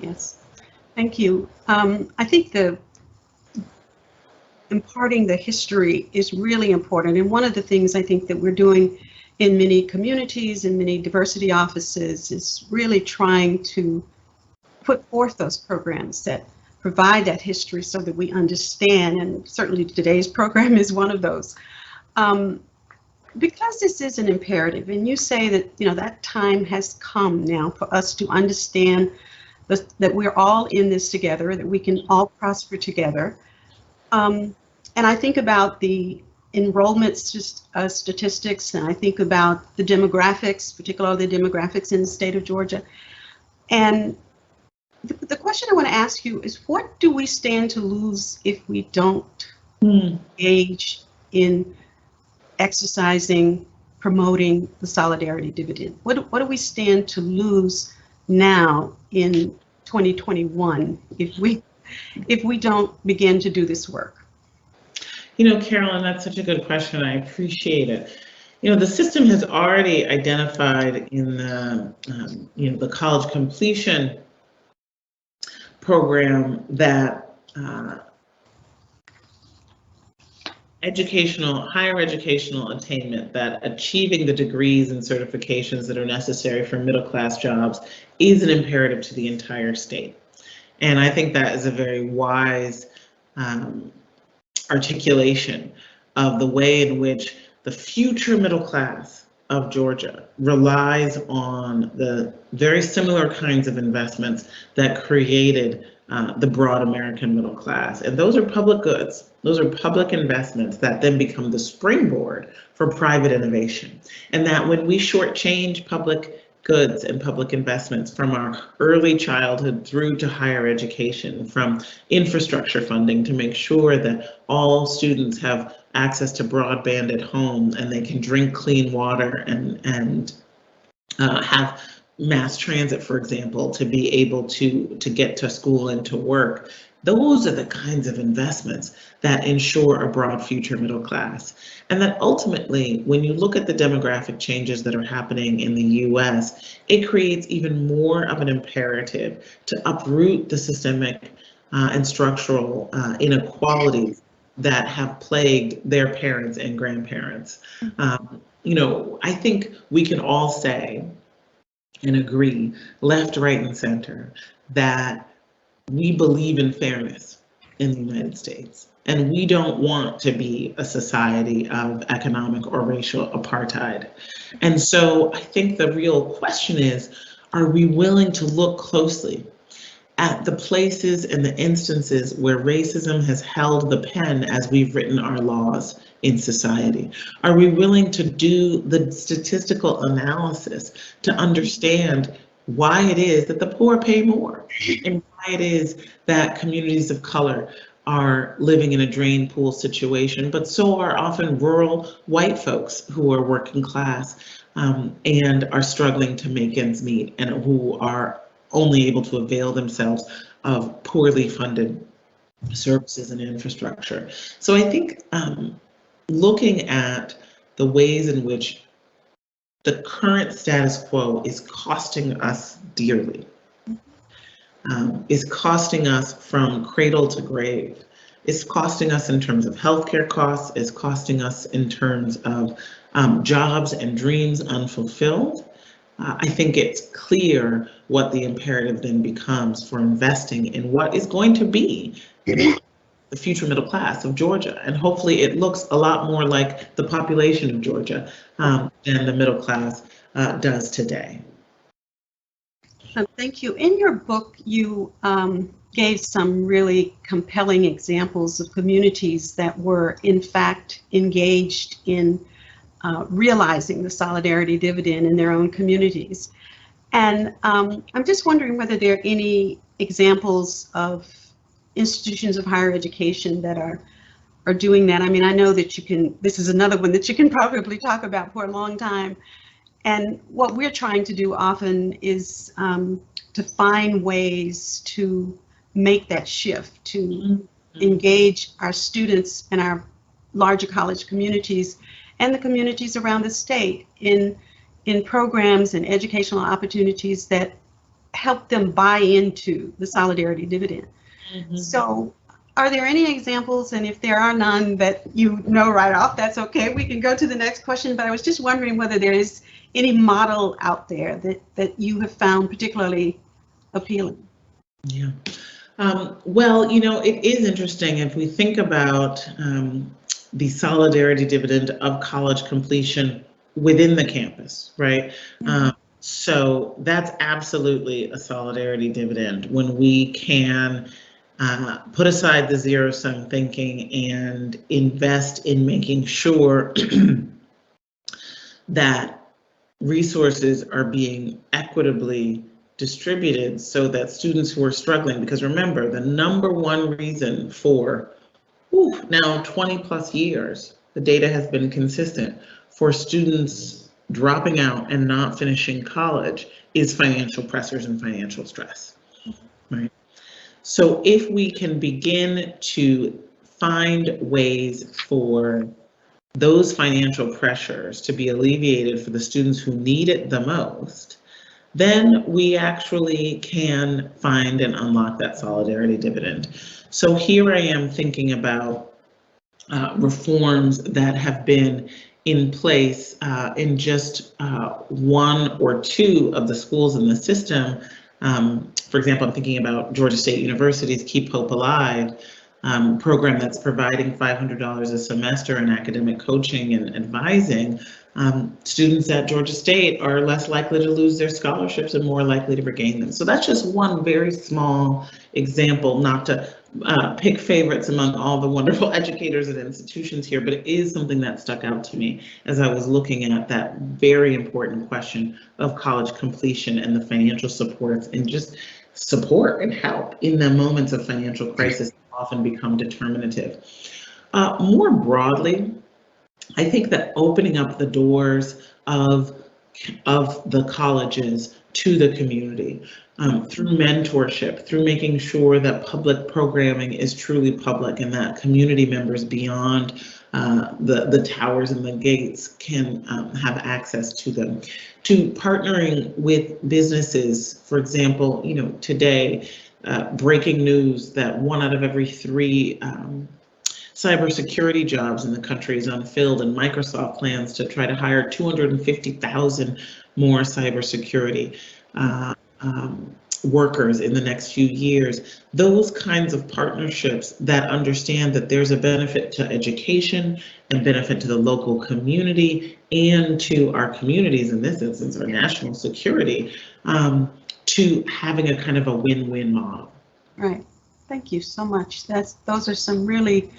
Speaker 4: Yes, thank you. I think the imparting the history is really important, and one of the things I think that we're doing in many communities and many diversity offices is really trying to put forth those programs that provide that history so that we understand, and certainly today's program is one of those. Because this is an imperative, and you say that that time has come now for us to understand that we're all in this together, that we can all prosper together. And I think about the enrollment statistics, and I think about the demographics, particularly the demographics in the state of Georgia. And the question I want to ask you is, what do we stand to lose if we don't engage in exercising, promoting the solidarity dividend? What do we stand to lose now in 2021 if we don't begin to do this work?
Speaker 3: Carolyn, that's such a good question. I appreciate it. The system has already identified in the the college completion program that higher educational attainment, that achieving the degrees and certifications that are necessary for middle-class jobs is an imperative to the entire state. And I think that is a very wise articulation of the way in which the future middle class of Georgia relies on the very similar kinds of investments that created the broad American middle class. And those are public goods. Those are public investments that then become the springboard for private innovation. And that when we shortchange public goods and public investments from our early childhood through to higher education, from infrastructure funding to make sure that all students have access to broadband at home and they can drink clean water and have mass transit, for example, to be able to get to school and to work. Those are the kinds of investments that ensure a broad future middle class. And that ultimately, when you look at the demographic changes that are happening in the US, it creates even more of an imperative to uproot the systemic and structural inequalities that have plagued their parents and grandparents. I think we can all say and agree, left, right, and center, that we believe in fairness in the United States. And we don't want to be a society of economic or racial apartheid. And so I think the real question is, are we willing to look closely at the places and the instances where racism has held the pen as we've written our laws in society? Are we willing to do the statistical analysis to understand why it is that the poor pay more, and why it is that communities of color are living in a drain pool situation, but so are often rural white folks who are working class and are struggling to make ends meet, and who are only able to avail themselves of poorly funded services and infrastructure. So I think looking at the ways in which the current status quo is costing us dearly, is costing us from cradle to grave, is costing us in terms of healthcare costs, is costing us in terms of jobs and dreams unfulfilled. I think it's clear what the imperative then becomes for investing in what is going to be the future middle class of Georgia. And hopefully it looks a lot more like the population of Georgia than the middle class does today.
Speaker 4: Thank you. In your book, you gave some really compelling examples of communities that were in fact engaged in realizing the solidarity dividend in their own communities. And I'm just wondering whether there are any examples of institutions of higher education that are doing that. I mean, I know that you can, this is another one that you can probably talk about for a long time. And what we're trying to do often is to find ways to make that shift, to engage our students and our larger college communities and the communities around the state in programs and educational opportunities that help them buy into the solidarity dividend. So are there any examples, and if there are none that you know right off, that's okay, we can go to the next question, but I was just wondering whether there is any model out there that you have found particularly appealing.
Speaker 3: Yeah. Well, you know, it is interesting if we think about the solidarity dividend of college completion within the campus, right? So that's absolutely a solidarity dividend when we can put aside the zero-sum thinking and invest in making sure that resources are being equitably distributed so that students who are struggling, because remember, the number one reason for now 20 plus years, the data has been consistent for students dropping out and not finishing college is financial pressures and financial stress, right? So if we can begin to find ways for those financial pressures to be alleviated for the students who need it the most, then we actually can find and unlock that solidarity dividend. So here I am thinking about reforms that have been in place in just one or two of the schools in the system. For example, I'm thinking about Georgia State University's Keep Hope Alive program that's providing $500 a semester in academic coaching and advising. Students at Georgia State are less likely to lose their scholarships and more likely to regain them. So that's just one very small example, not to pick favorites among all the wonderful educators and institutions here, but it is something that stuck out to me as I was looking at that very important question of college completion and the financial supports and just support and help in the moments of financial crisis often become determinative. More broadly, I think that opening up the doors of the colleges to the community through mentorship, through making sure that public programming is truly public and that community members beyond the towers and the gates can have access to them, to partnering with businesses. For example, you know, today, breaking news that 1 out of every 3 cybersecurity jobs in the country is unfilled, and Microsoft plans to try to hire 250,000 more cybersecurity workers in the next few years. Those kinds of partnerships that understand that there's a benefit to education and benefit to the local community and to our communities, in this instance, our national security, to having a kind of a win-win model.
Speaker 4: Right. Thank you so much. Those are some really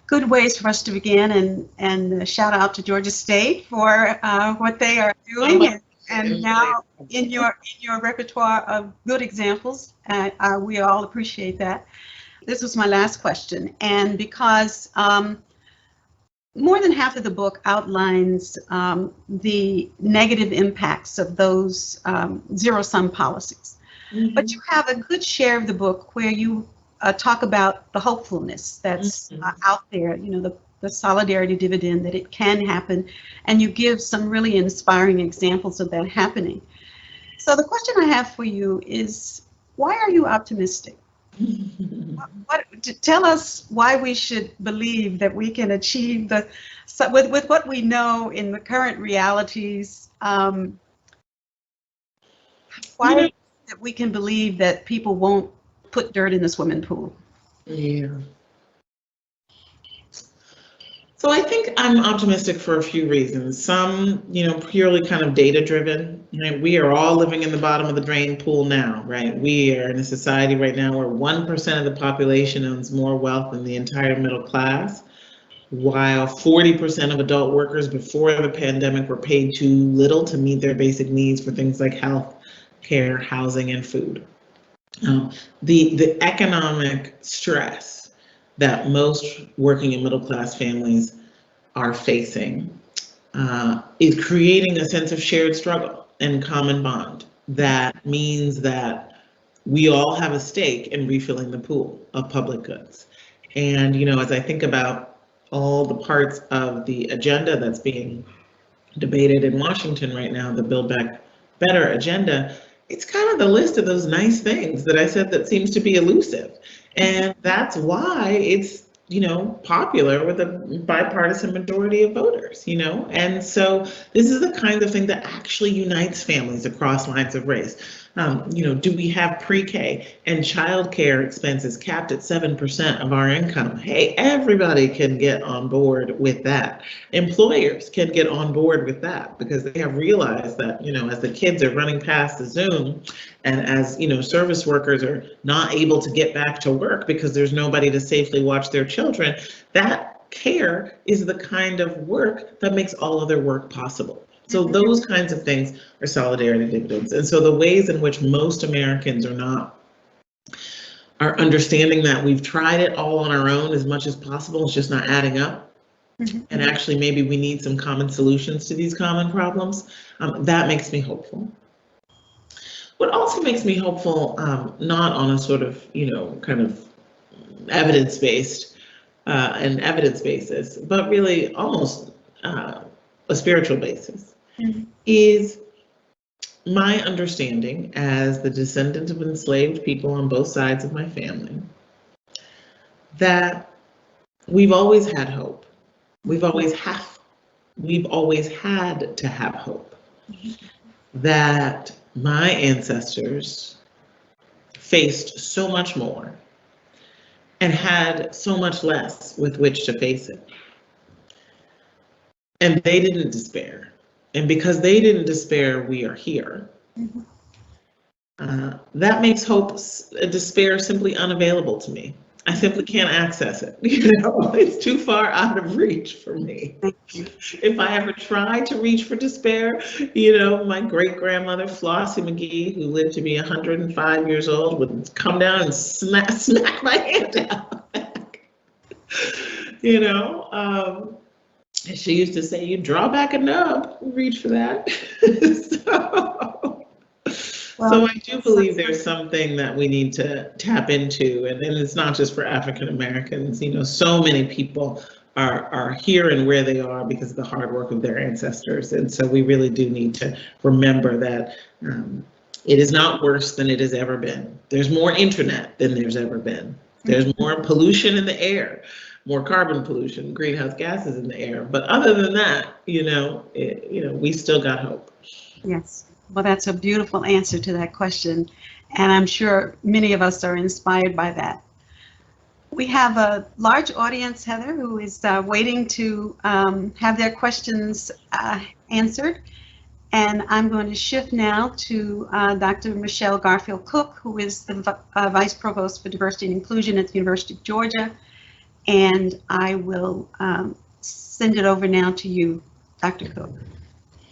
Speaker 4: good ways for us to begin, and shout out to Georgia State for what they are doing, and now in your repertoire of good examples. We all appreciate that. This was my last question, and because more than half of the book outlines the negative impacts of those zero-sum policies, but you have a good share of the book where you talk about the hopefulness that's out there, you know, the solidarity dividend, that it can happen, and you give some really inspiring examples of that happening. So the question I have for you is, why are you optimistic? Tell us why we should believe that we can achieve with what we know in the current realities. Why that we can believe that people won't put dirt in the swimming pool?
Speaker 3: Yeah. So I think I'm optimistic for a few reasons. Some, purely kind of data driven. Right? We are all living in the bottom of the drain pool now, right? We are in a society right now where 1% of the population owns more wealth than the entire middle class, while 40% of adult workers before the pandemic were paid too little to meet their basic needs for things like health care, housing, and food. The economic stress that most working and middle class families are facing is creating a sense of shared struggle and common bond. That means that we all have a stake in refilling the pool of public goods. And, as I think about all the parts of the agenda that's being debated in Washington right now, the Build Back Better agenda, it's kind of the list of those nice things that I said that seems to be elusive. And that's why it's, popular with a bipartisan majority of voters, And so this is the kind of thing that actually unites families across lines of race. Do we have pre-K and childcare expenses capped at 7% of our income? Hey, everybody can get on board with that. Employers can get on board with that because they have realized that, as the kids are running past the Zoom and as, service workers are not able to get back to work because there's nobody to safely watch their children, that care is the kind of work that makes all other work possible. So those kinds of things are solidarity dividends. And so the ways in which most Americans are understanding that we've tried it all on our own as much as possible, it's just not adding up. And actually maybe we need some common solutions to these common problems. That makes me hopeful. What also makes me hopeful, not on a sort of, kind of evidence-based and evidence basis, but really almost a spiritual basis, is my understanding as the descendant of enslaved people on both sides of my family, that we've always had hope. We've always had to have hope. That my ancestors faced so much more and had so much less with which to face it. And they didn't despair. And because they didn't despair, we are here. That makes despair simply unavailable to me. I simply can't access it. It's too far out of reach for me. If I ever try to reach for despair, my great-grandmother Flossie Mcgee, who lived to be 105 years old, would come down and smack my hand out. She used to say, you draw back a nub, reach for that. So I do believe there's something that we need to tap into, and it's not just for African Americans. So many people are here and where they are because of the hard work of their ancestors, and so we really do need to remember that it is not worse than it has ever been. There's more internet than there's ever been. There's more pollution in the air, more carbon pollution, greenhouse gases in the air. But other than that, we still got hope.
Speaker 4: Yes. Well, that's a beautiful answer to that question, and I'm sure many of us are inspired by that. We have a large audience, Heather, who is waiting to have their questions answered, and I'm going to shift now to Dr. Michelle Garfield Cook, who is the Vice Provost for Diversity and Inclusion at the University of Georgia, and I will send it over now to you, Dr. Cook.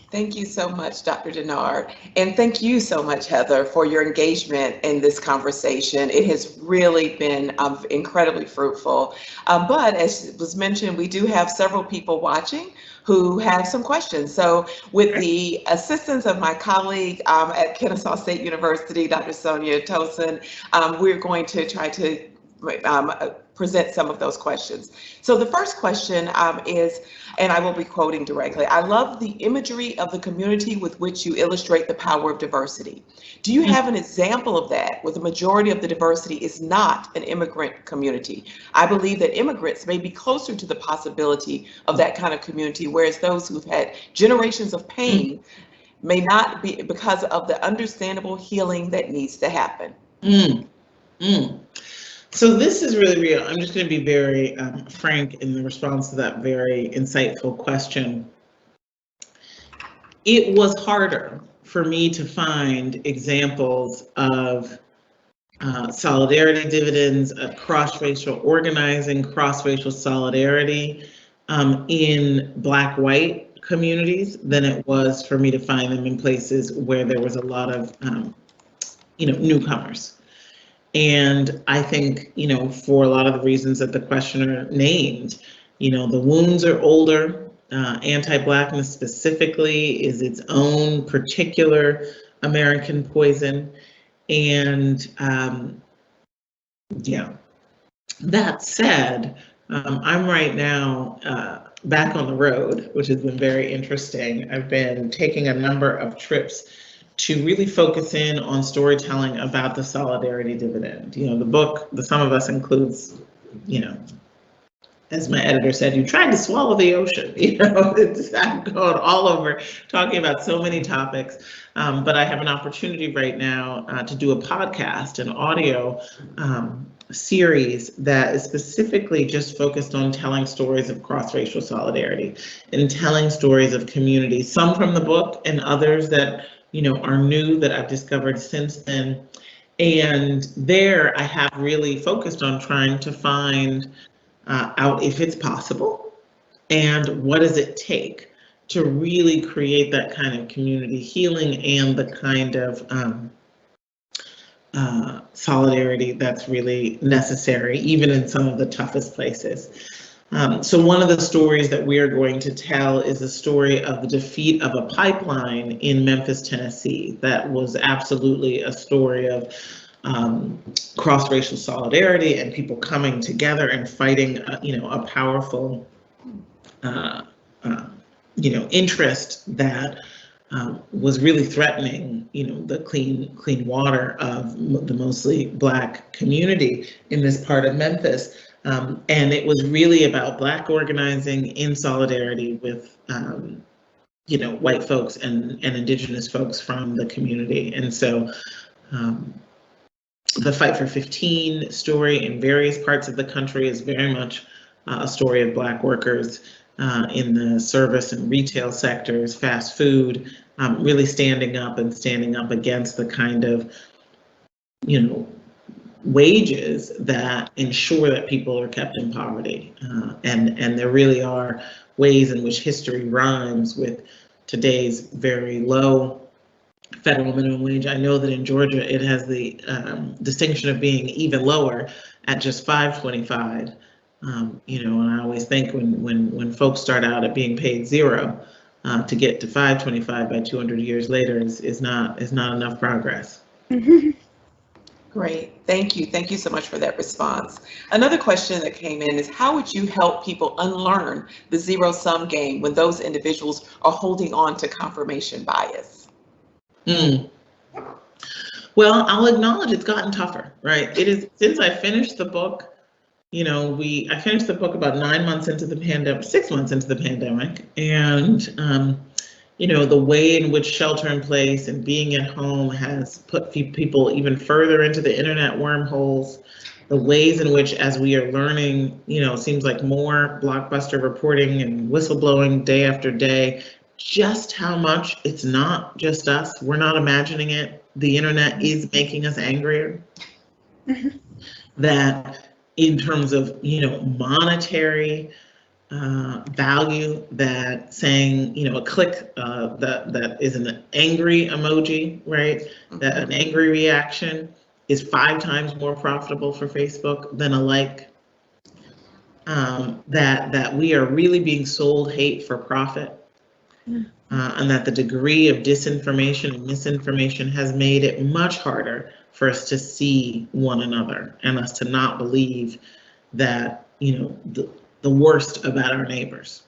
Speaker 5: Thank you so much, Dr. Denard. And thank you so much, Heather, for your engagement in this conversation. It has really been incredibly fruitful. But as was mentioned, we do have several people watching who have some questions. So with the assistance of my colleague at Kennesaw State University, Dr. Sonia Tosin, we're going to try to present some of those questions. So the first question is, and I will be quoting directly, I love the imagery of the community with which you illustrate the power of diversity. Do you have an example of that where the majority of the diversity is not an immigrant community? I believe that immigrants may be closer to the possibility of that kind of community, whereas those who've had generations of pain may not be, because of the understandable healing that needs to happen.
Speaker 3: So this is really real. I'm just going to be very frank in the response to that very insightful question. It was harder for me to find examples of solidarity dividends, of cross-racial organizing, cross-racial solidarity in Black-white communities than it was for me to find them in places where there was a lot of, newcomers. And I think, for a lot of the reasons that the questioner named, the wounds are older. Anti-Blackness specifically is its own particular American poison. And yeah, that said, I'm right now back on the road, which has been very interesting. I've been taking a number of trips to really focus in on storytelling about the solidarity dividend. The book, The Sum of Us, includes, as my editor said, you tried to swallow the ocean. I'm going all over talking about so many topics, but I have an opportunity right now to do a podcast, an audio series that is specifically just focused on telling stories of cross-racial solidarity and telling stories of community, some from the book and others that are new that I've discovered since then. And there I have really focused on trying to find out if it's possible and what does it take to really create that kind of community healing and the kind of solidarity that's really necessary, even in some of the toughest places. So one of the stories that we are going to tell is the story of the defeat of a pipeline in Memphis, Tennessee. That was absolutely a story of cross-racial solidarity and people coming together and fighting, a powerful, interest that was really threatening, the clean water of the mostly Black community in this part of Memphis. And it was really about Black organizing in solidarity with, white folks and Indigenous folks from the community. And so the Fight for 15 story in various parts of the country is very much a story of Black workers in the service and retail sectors, fast food, really standing up against the kind of, wages that ensure that people are kept in poverty. And there really are ways in which history rhymes with today's very low federal minimum wage. I know that in Georgia it has the distinction of being even lower at just $5.25. And I always think when folks start out at being paid $0, to get to $5.25 by 200 years later is not enough progress.
Speaker 5: Great, thank you. Thank you so much for that response. Another question that came in is, how would you help people unlearn the zero-sum game when those individuals are holding on to confirmation bias?
Speaker 3: Well, I'll acknowledge it's gotten tougher, right? It is, since I finished the book, I finished the book about 9 months into the pandemic, 6 months into the pandemic, and the way in which shelter in place and being at home has put people even further into the internet wormholes, the ways in which, as we are learning, it seems like more blockbuster reporting and whistleblowing day after day, just how much it's not just us, we're not imagining it, the internet is making us angrier. That in terms of, monetary value, that saying, a click that is an angry emoji, right? That an angry reaction is 5 times more profitable for Facebook than a like. That we are really being sold hate for profit. And that the degree of disinformation and misinformation has made it much harder for us to see one another and us to not believe that, the worst about our neighbors.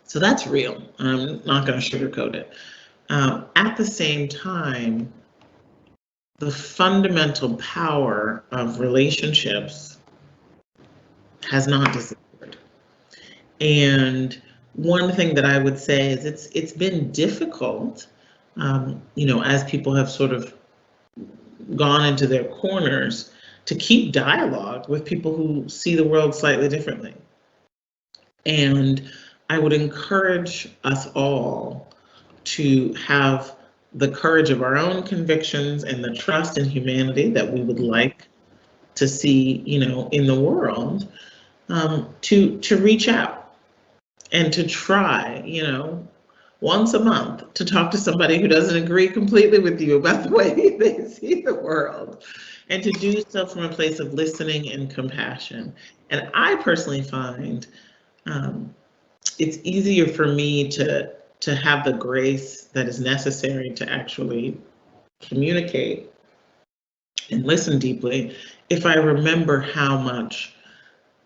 Speaker 3: So that's real. I'm not going to sugarcoat it. At the same time, the fundamental power of relationships has not disappeared. And one thing that I would say is it's been difficult, as people have sort of gone into their corners, to keep dialogue with people who see the world slightly differently. And I would encourage us all to have the courage of our own convictions and the trust in humanity that we would like to see, in the world, to reach out and to try, once a month to talk to somebody who doesn't agree completely with you about the way they see the world, and to do so from a place of listening and compassion. And I personally find it's easier for me to have the grace that is necessary to actually communicate and listen deeply if I remember how much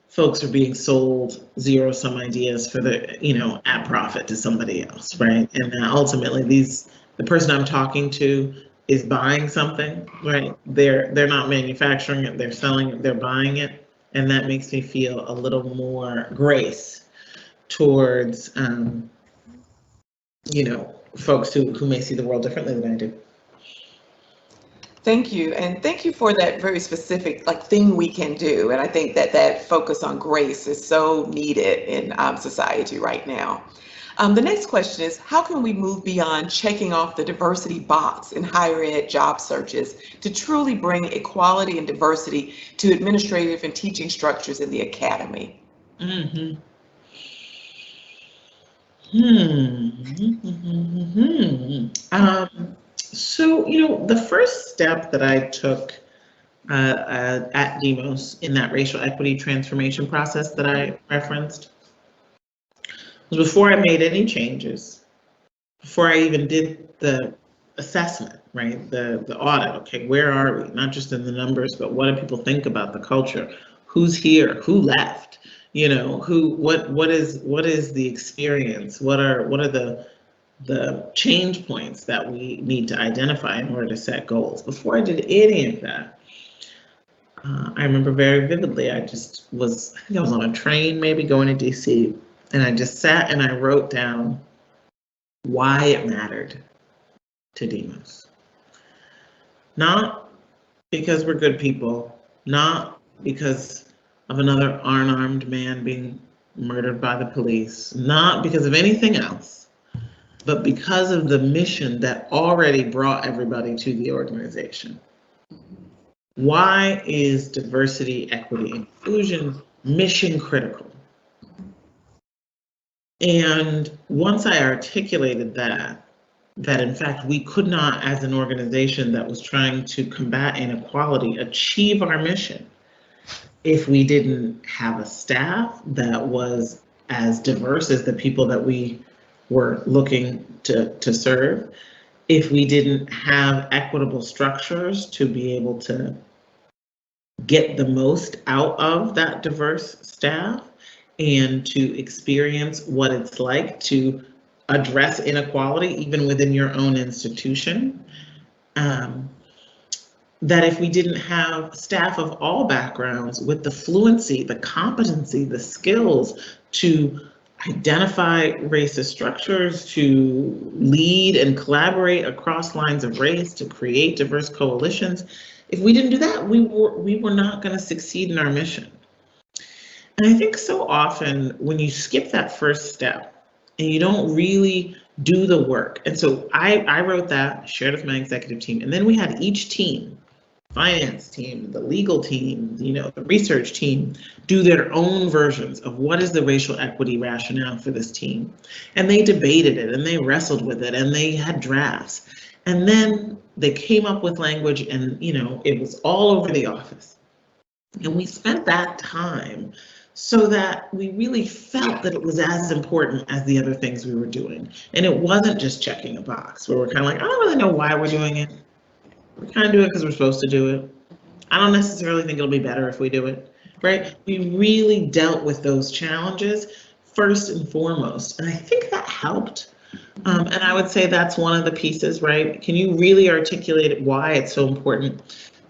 Speaker 3: folks are being sold zero-sum ideas for the, at profit to somebody else, right? And ultimately, the person I'm talking to is buying something, right? They're not manufacturing it, they're selling it, they're buying it, and that makes me feel a little more grace towards, folks who may see the world differently than I do.
Speaker 5: Thank you, and thank you for that very specific thing we can do. And I think that focus on grace is so needed in society right now. The next question is, how can we move beyond checking off the diversity box in higher ed job searches to truly bring equality and diversity to administrative and teaching structures in the academy?
Speaker 3: Mm-hmm. So, the first step that I took at Demos in that racial equity transformation process that I referenced was before I made any changes, before I even did the assessment, right? The audit. Okay, where are we? Not just in the numbers, but what do people think about the culture? Who's here? Who left? What is the experience? What are the change points that we need to identify in order to set goals? Before I did any of that, I remember very vividly, I think I was on a train maybe going to DC, and I just sat and I wrote down why it mattered to Demos. Not because we're good people, not because of another unarmed man being murdered by the police, not because of anything else, but because of the mission that already brought everybody to the organization. Why is diversity, equity, inclusion mission critical? And once I articulated that in fact we could not, as an organization that was trying to combat inequality, achieve our mission if we didn't have a staff that was as diverse as the people that we were looking to serve, if we didn't have equitable structures to be able to get the most out of that diverse staff and to experience what it's like to address inequality even within your own institution. That if we didn't have staff of all backgrounds with the fluency, the competency, the skills to identify racist structures, to lead and collaborate across lines of race, to create diverse coalitions, if we didn't do that, we were not going to succeed in our mission. And I think so often when you skip that first step and you don't really do the work, and so I wrote that, shared with my executive team, and then we had each team, finance team, the legal team, the research team, do their own versions of what is the racial equity rationale for this team. And they debated it and they wrestled with it and they had drafts. And then they came up with language and, it was all over the office. And we spent that time so that we really felt that it was as important as the other things we were doing. And it wasn't just checking a box where we're kind of like, I don't really know why we're doing it. We kind of do it because we're supposed to do it. I don't necessarily think it'll be better if we do it, right? We really dealt with those challenges first and foremost. And I think that helped. And I would say that's one of the pieces, right? Can you really articulate why it's so important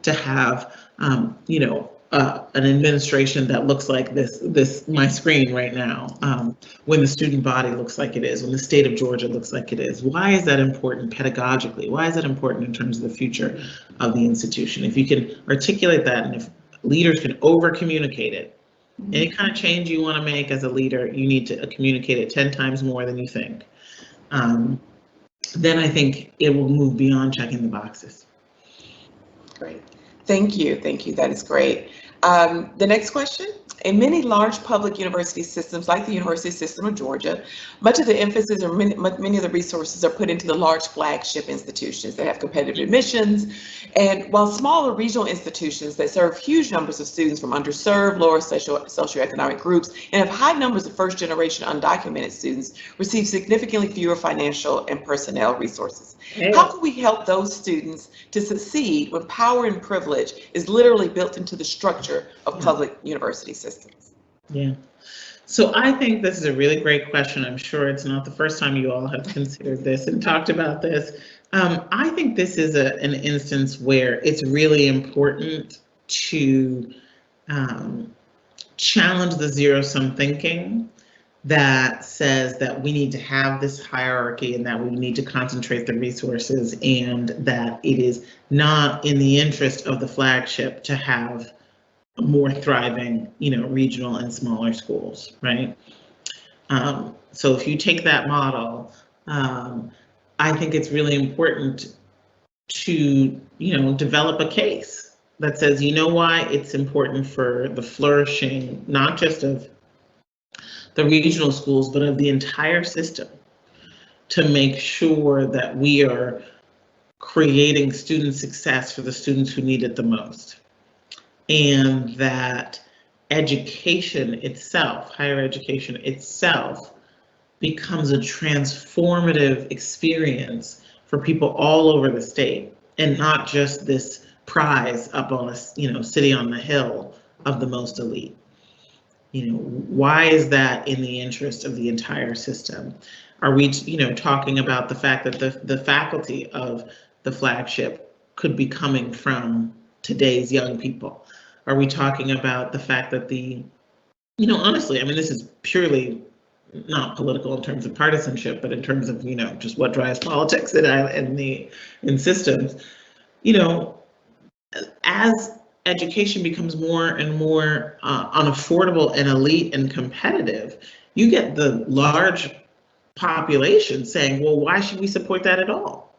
Speaker 3: to have, an administration that looks like this my screen right now, when the student body looks like it is, when the state of Georgia looks like it is? Why is that important pedagogically? Why is that important in terms of the future of the institution? If you can articulate that, and if leaders can over communicate it. Any kind of change you want to make as a leader, you need to communicate it 10 times more than you think. Then I think it will move beyond checking the boxes.
Speaker 5: Great. Thank you. Thank you. That is great. The next question. In many large public university systems, like the University System of Georgia, much of the emphasis or many of the resources are put into the large flagship institutions that have competitive admissions. And while smaller regional institutions that serve huge numbers of students from underserved, lower socioeconomic groups, and have high numbers of first-generation undocumented students, receive significantly fewer financial and personnel resources. How can we help those students to succeed when power and privilege is literally built into the structure of public university systems?
Speaker 3: Yeah. So I think this is a really great question. I'm sure it's not the first time you all have considered this and talked about this. I think this is an instance where it's really important to challenge the zero-sum thinking that says that we need to have this hierarchy and that we need to concentrate the resources, and that it is not in the interest of the flagship to have more thriving, regional and smaller schools, right? So if you take that model, I think it's really important to, develop a case that says, why it's important for the flourishing, not just of the regional schools, but of the entire system, to make sure that we are creating student success for the students who need it the most. And that education itself, higher education itself, becomes a transformative experience for people all over the state, and not just this prize up on a, city on the hill of the most elite. Why is that in the interest of the entire system? Are we, talking about the fact that the faculty of the flagship could be coming from today's young people? Are we talking about the fact that honestly, this is purely not political in terms of partisanship, but in terms of, just what drives politics in systems, as education becomes more and more unaffordable and elite and competitive, you get the large population saying, well, why should we support that at all?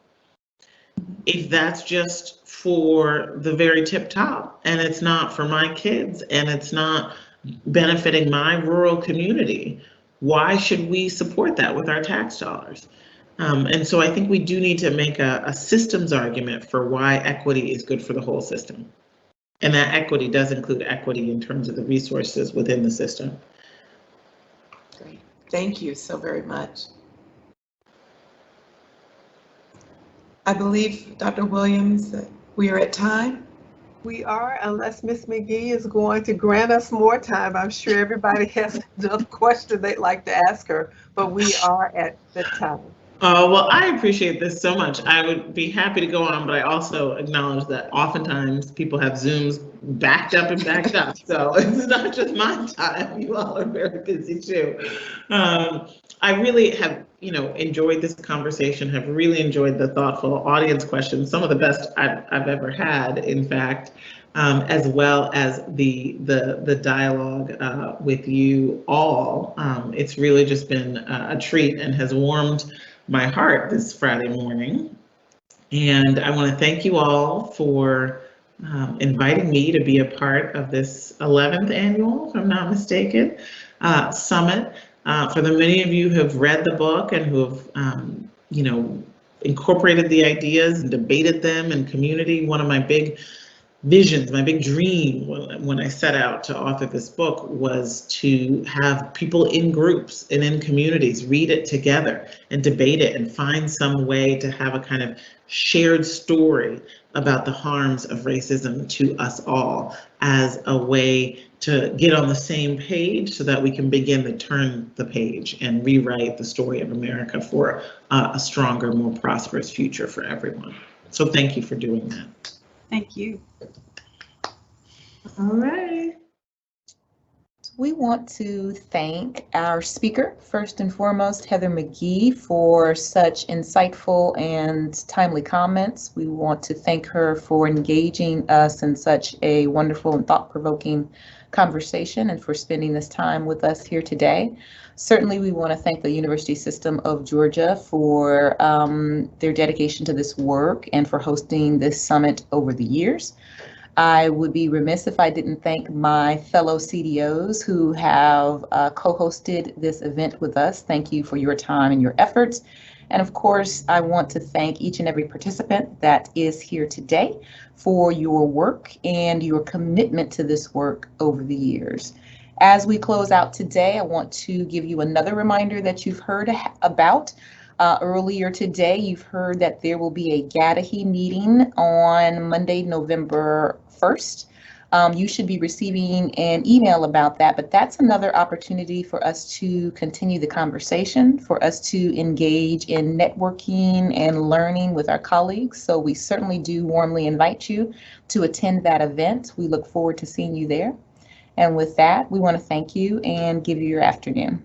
Speaker 3: If that's just for the very tip top, and it's not for my kids, and it's not benefiting my rural community, why should we support that with our tax dollars? And so I think we do need to make a systems argument for why equity is good for the whole system. And that equity does include equity in terms of the resources within the system.
Speaker 5: Great. Thank you so very much. I believe, Dr. Williams, that we are at time.
Speaker 6: We are, unless Ms. Mcgee is going to grant us more time. I'm sure everybody has another question they'd like to ask her, but we are at the time.
Speaker 3: Well, I appreciate this so much. I would be happy to go on, but I also acknowledge that oftentimes people have Zooms backed up. So it's not just my time. You all are very busy too. I really have, enjoyed this conversation, have really enjoyed the thoughtful audience questions, some of the best I've ever had, in fact, as well as the dialogue with you all. It's really just been a treat and has warmed my heart this Friday morning. And I want to thank you all for inviting me to be a part of this 11th annual, if I'm not mistaken, summit. For the many of you who have read the book and who have, incorporated the ideas and debated them in community, one of my big visions, my big dream when I set out to author this book was to have people in groups and in communities read it together and debate it and find some way to have a kind of shared story about the harms of racism to us all, as a way to get on the same page so that we can begin to turn the page and rewrite the story of America for a stronger, more prosperous future for everyone. So thank you for doing that.
Speaker 4: Thank you.
Speaker 3: All right.
Speaker 7: we want to thank our speaker, first and foremost, Heather Mcgee, for such insightful and timely comments. We want to thank her for engaging us in such a wonderful and thought-provoking conversation and for spending this time with us here today. Certainly, we want to thank the University System of Georgia for their dedication to this work and for hosting this summit over the years. I would be remiss if I didn't thank my fellow CDOs who have co-hosted this event with us. Thank you for your time and your efforts. And of course, I want to thank each and every participant that is here today for your work and your commitment to this work over the years. As we close out today, I want to give you another reminder that you've heard about. Earlier today, you've heard that there will be a GADAHE meeting on Monday, November 1st. You should be receiving an email about that, but that's another opportunity for us to continue the conversation, for us to engage in networking and learning with our colleagues. So we certainly do warmly invite you to attend that event. We look forward to seeing you there. And with that, we want to thank you and give you your afternoon.